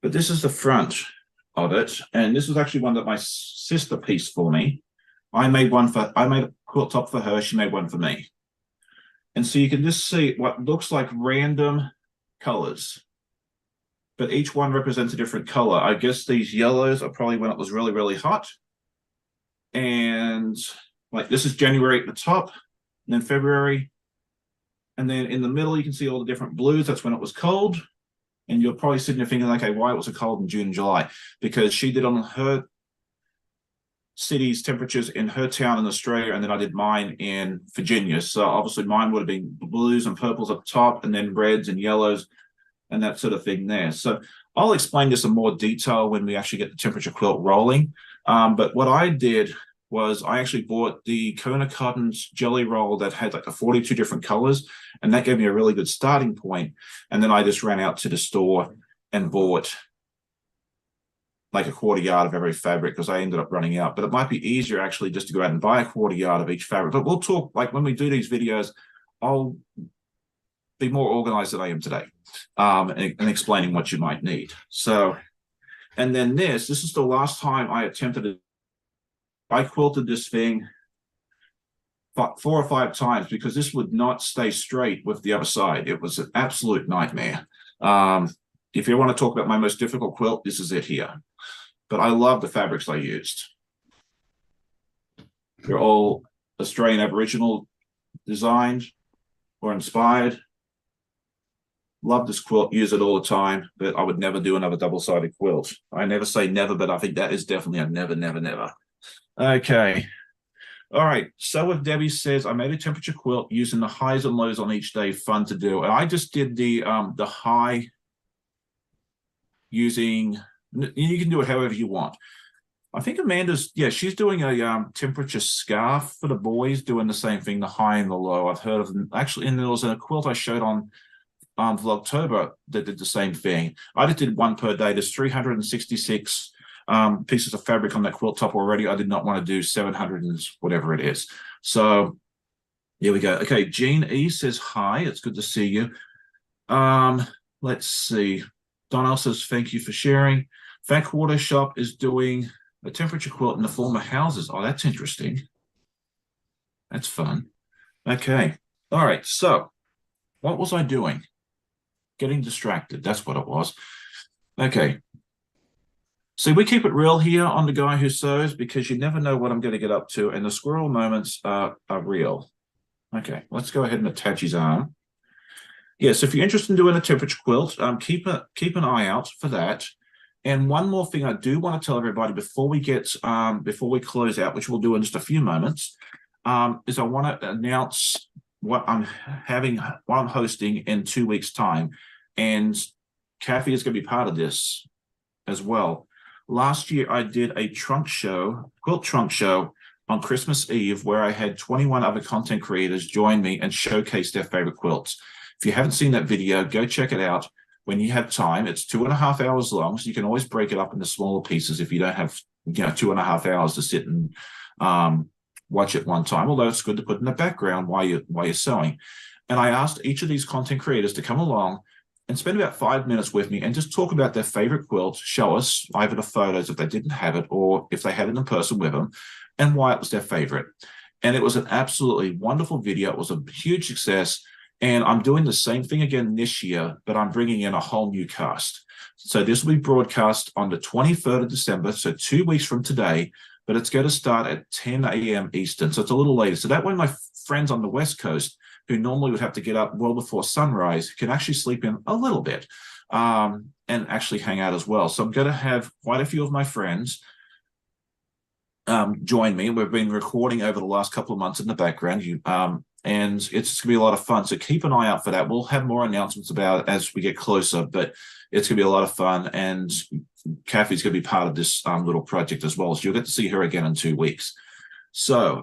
But this is the front of it, and this was actually one that my sister pieced for me. I made a quilt top for her. She made one for me. And so you can just see what looks like random colors, but each one represents a different color. I guess these yellows are probably when it was really, really hot. And like this is January at the top, and then February. And then in the middle, you can see all the different blues. That's when it was cold. And you're probably sitting there thinking, okay, why was it cold in June and July? Because she did on her city's temperatures in her town in Australia, and then I did mine in Virginia. So obviously mine would have been blues and purples at the top, and then reds and yellows and that sort of thing there. So I'll explain this in more detail when we actually get the temperature quilt rolling. But what I did was I actually bought the Kona Cotton's jelly roll that had like 42 different colors, and that gave me a really good starting point. And then I just ran out to the store and bought like a 1/4 yard of every fabric because I ended up running out. But it might be easier actually just to go out and buy a 1/4 yard of each fabric. But we'll talk, like when we do these videos, I'll be more organized than I am today and explaining what you might need. So, and then this is the last time I attempted it. I quilted this thing 4 or 5 times because this would not stay straight with the other side. It was an absolute nightmare. If you want to talk about my most difficult quilt, this is it here. But I love the fabrics I used. They're all Australian Aboriginal designed or inspired. Love this quilt, use it all the time, but I would never do another double-sided quilt. I never say never, but I think that is definitely a never, never, never. Okay. All right. So with Debbie says, I made a temperature quilt using the highs and lows on each day. Fun to do. And I just did the high using, you can do it however you want. I think Amanda's, yeah, she's doing a temperature scarf for the boys, doing the same thing, the high and the low. I've heard of them. Actually, and there was a quilt I showed on Vlogtober that did the same thing. I just did one per day. There's 366 pieces of fabric on that quilt top already. I did not want to do 700 and whatever it is. So here we go. Okay, Jean E says hi. It's good to see you. Let's see. Donnell says thank you for sharing. Fact Shop is doing a temperature quilt in the form of houses. Oh, that's interesting. That's fun. Okay. All right. So what was I doing? Getting distracted. That's what it was. Okay. See, we keep it real here on The Guy Who Sews because you never know what I'm going to get up to, and the squirrel moments are real. Okay, let's go ahead and attach his arm. Yes, if you're interested in doing a temperature quilt, keep an eye out for that. And one more thing I do want to tell everybody before we close out, which we'll do in just a few moments, is I want to announce what I'm hosting in 2 weeks' time. And Kathy is going to be part of this as well. Last year, I did a quilt trunk show on Christmas Eve, where I had 21 other content creators join me and showcase their favorite quilts. If you haven't seen that video, go check it out when you have time. It's 2.5 hours long, so you can always break it up into smaller pieces if you don't have 2.5 hours to sit and watch it one time, although it's good to put in the background while you're sewing. And I asked each of these content creators to come along and spend about 5 minutes with me and just talk about their favorite quilt, show us either the photos if they didn't have it or if they had it in person with them, and why it was their favorite. And it was an absolutely wonderful video. It was a huge success. And I'm doing the same thing again this year, but I'm bringing in a whole new cast. So this will be broadcast on the 23rd of December, so 2 weeks from today, but it's going to start at 10 a.m. Eastern. So it's a little later. So that way my friends on the West Coast who normally would have to get up well before sunrise can actually sleep in a little bit and actually hang out as well. So I'm going to have quite a few of my friends join me. We've been recording over the last couple of months in the background, and it's going to be a lot of fun. So keep an eye out for that. We'll have more announcements about it as we get closer, but it's going to be a lot of fun. And Kathy's going to be part of this little project as well. So you'll get to see her again in 2 weeks. So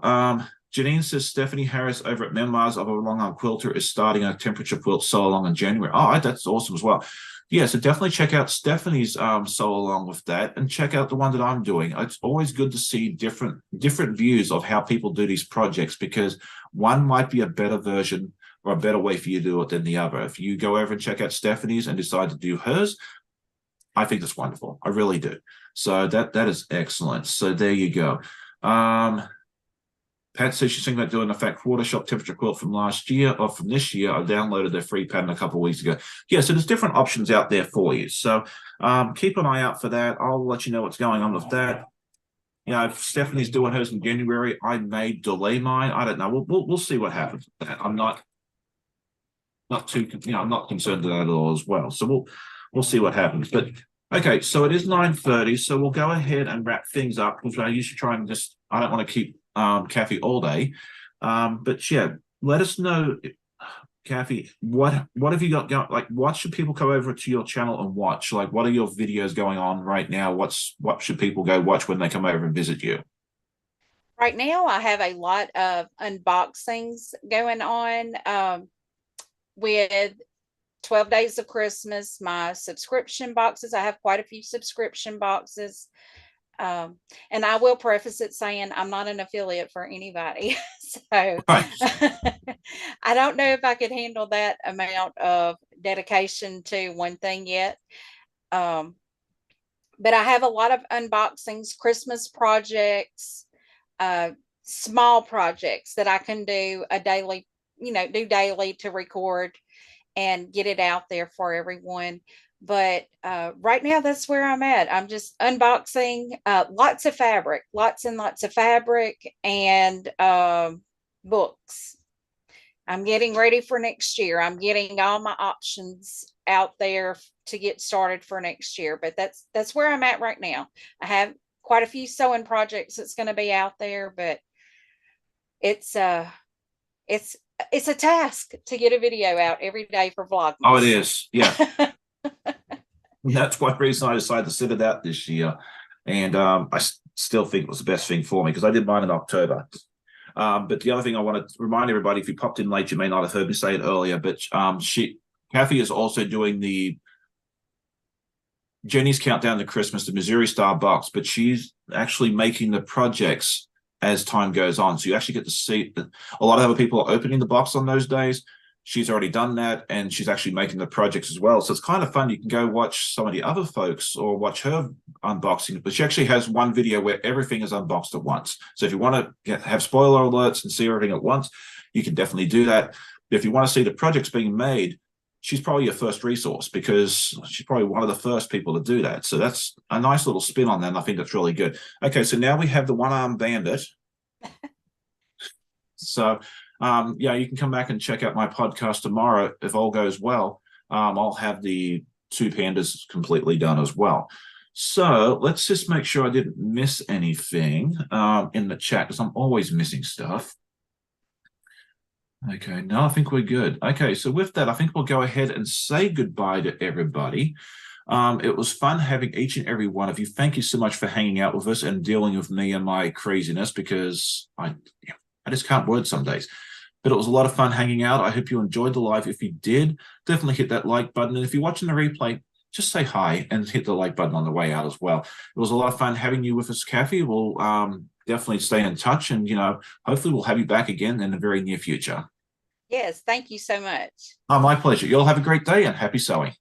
Janine says Stephanie Harris over at Memoirs of a Long Arm Quilter is starting a temperature quilt sew along in January. Oh, that's awesome as well. Yeah, so definitely check out Stephanie's sew along with that, and check out the one that I'm doing. It's always good to see different views of how people do these projects, because one might be a better version or a better way for you to do it than the other. If you go over and check out Stephanie's and decide to do hers, I think that's wonderful. I really do. So that is excellent. So there you go. Pat says she's thinking about doing a Fat Quarter Shop temperature quilt from last year or from this year. I downloaded their free pattern a couple of weeks ago. Yeah, so there's different options out there for you. So keep an eye out for that. I'll let you know what's going on with that. If Stephanie's doing hers in January, I may delay mine. I don't know. We'll see what happens with that. I'm not too, I'm not concerned with that at all as well. So we'll see what happens. But okay, so it is 9:30. So we'll go ahead and wrap things up, because I usually try and I don't want to keep Kathy all day, but yeah, let us know, Kathy, what have you got going? Like, what should people come over to your channel and watch? Like, what are your videos going on right now? What should people go watch when they come over and visit you? Right now, I have a lot of unboxings going on with 12 Days of Christmas, my subscription boxes. I have quite a few subscription boxes. And I will preface it saying I'm not an affiliate for anybody. So Right. I don't know if I could handle that amount of dedication to one thing yet. But I have a lot of unboxings, Christmas projects, small projects that I can do daily to record and get it out there for everyone. But right now, that's where I'm at. I'm just unboxing lots of fabric, lots and lots of fabric, and books. I'm getting ready for next year. I'm getting all my options out there to get started for next year. But that's where I'm at right now. I have quite a few sewing projects that's going to be out there, but it's it's it's a task to get a video out every day for Oh, it Vlogmas. is. Yeah. That's one reason I decided to sit it out this year. And still think it was the best thing for me because I did mine in October. But the other thing I want to remind everybody, if you popped in late, you may not have heard me say it earlier, but Kathy is also doing the Jenny's Countdown to Christmas, the Missouri Star box, but she's actually making the projects as time goes on. So you actually get to see that a lot of other people are opening the box on those days. She's already done that, and she's actually making the projects as well. So it's kind of fun. You can go watch some of the other folks or watch her unboxing, but she actually has one video where everything is unboxed at once. So if you want to have spoiler alerts and see everything at once, you can definitely do that. But if you want to see the projects being made, she's probably your first resource because she's probably one of the first people to do that. So that's a nice little spin on that, and I think that's really good. Okay, so now we have the one-armed bandit. So yeah, you can come back and check out my podcast tomorrow if all goes well. I'll have the two pandas completely done as well. So let's just make sure I didn't miss anything in the chat because I'm always missing stuff. Okay, no, I think we're good. Okay, so with that, I think we'll go ahead and say goodbye to everybody. It was fun having each and every one of you. Thank you so much for hanging out with us and dealing with me and my craziness because I just can't word some days. But it was a lot of fun hanging out. I hope you enjoyed the live. If you did, definitely hit that like button. And if you're watching the replay, just say hi and hit the like button on the way out as well. It was a lot of fun having you with us, Kathy. We'll definitely stay in touch, and hopefully we'll have you back again in the very near future. Yes, thank you so much. Oh, my pleasure. You all have a great day and happy sewing.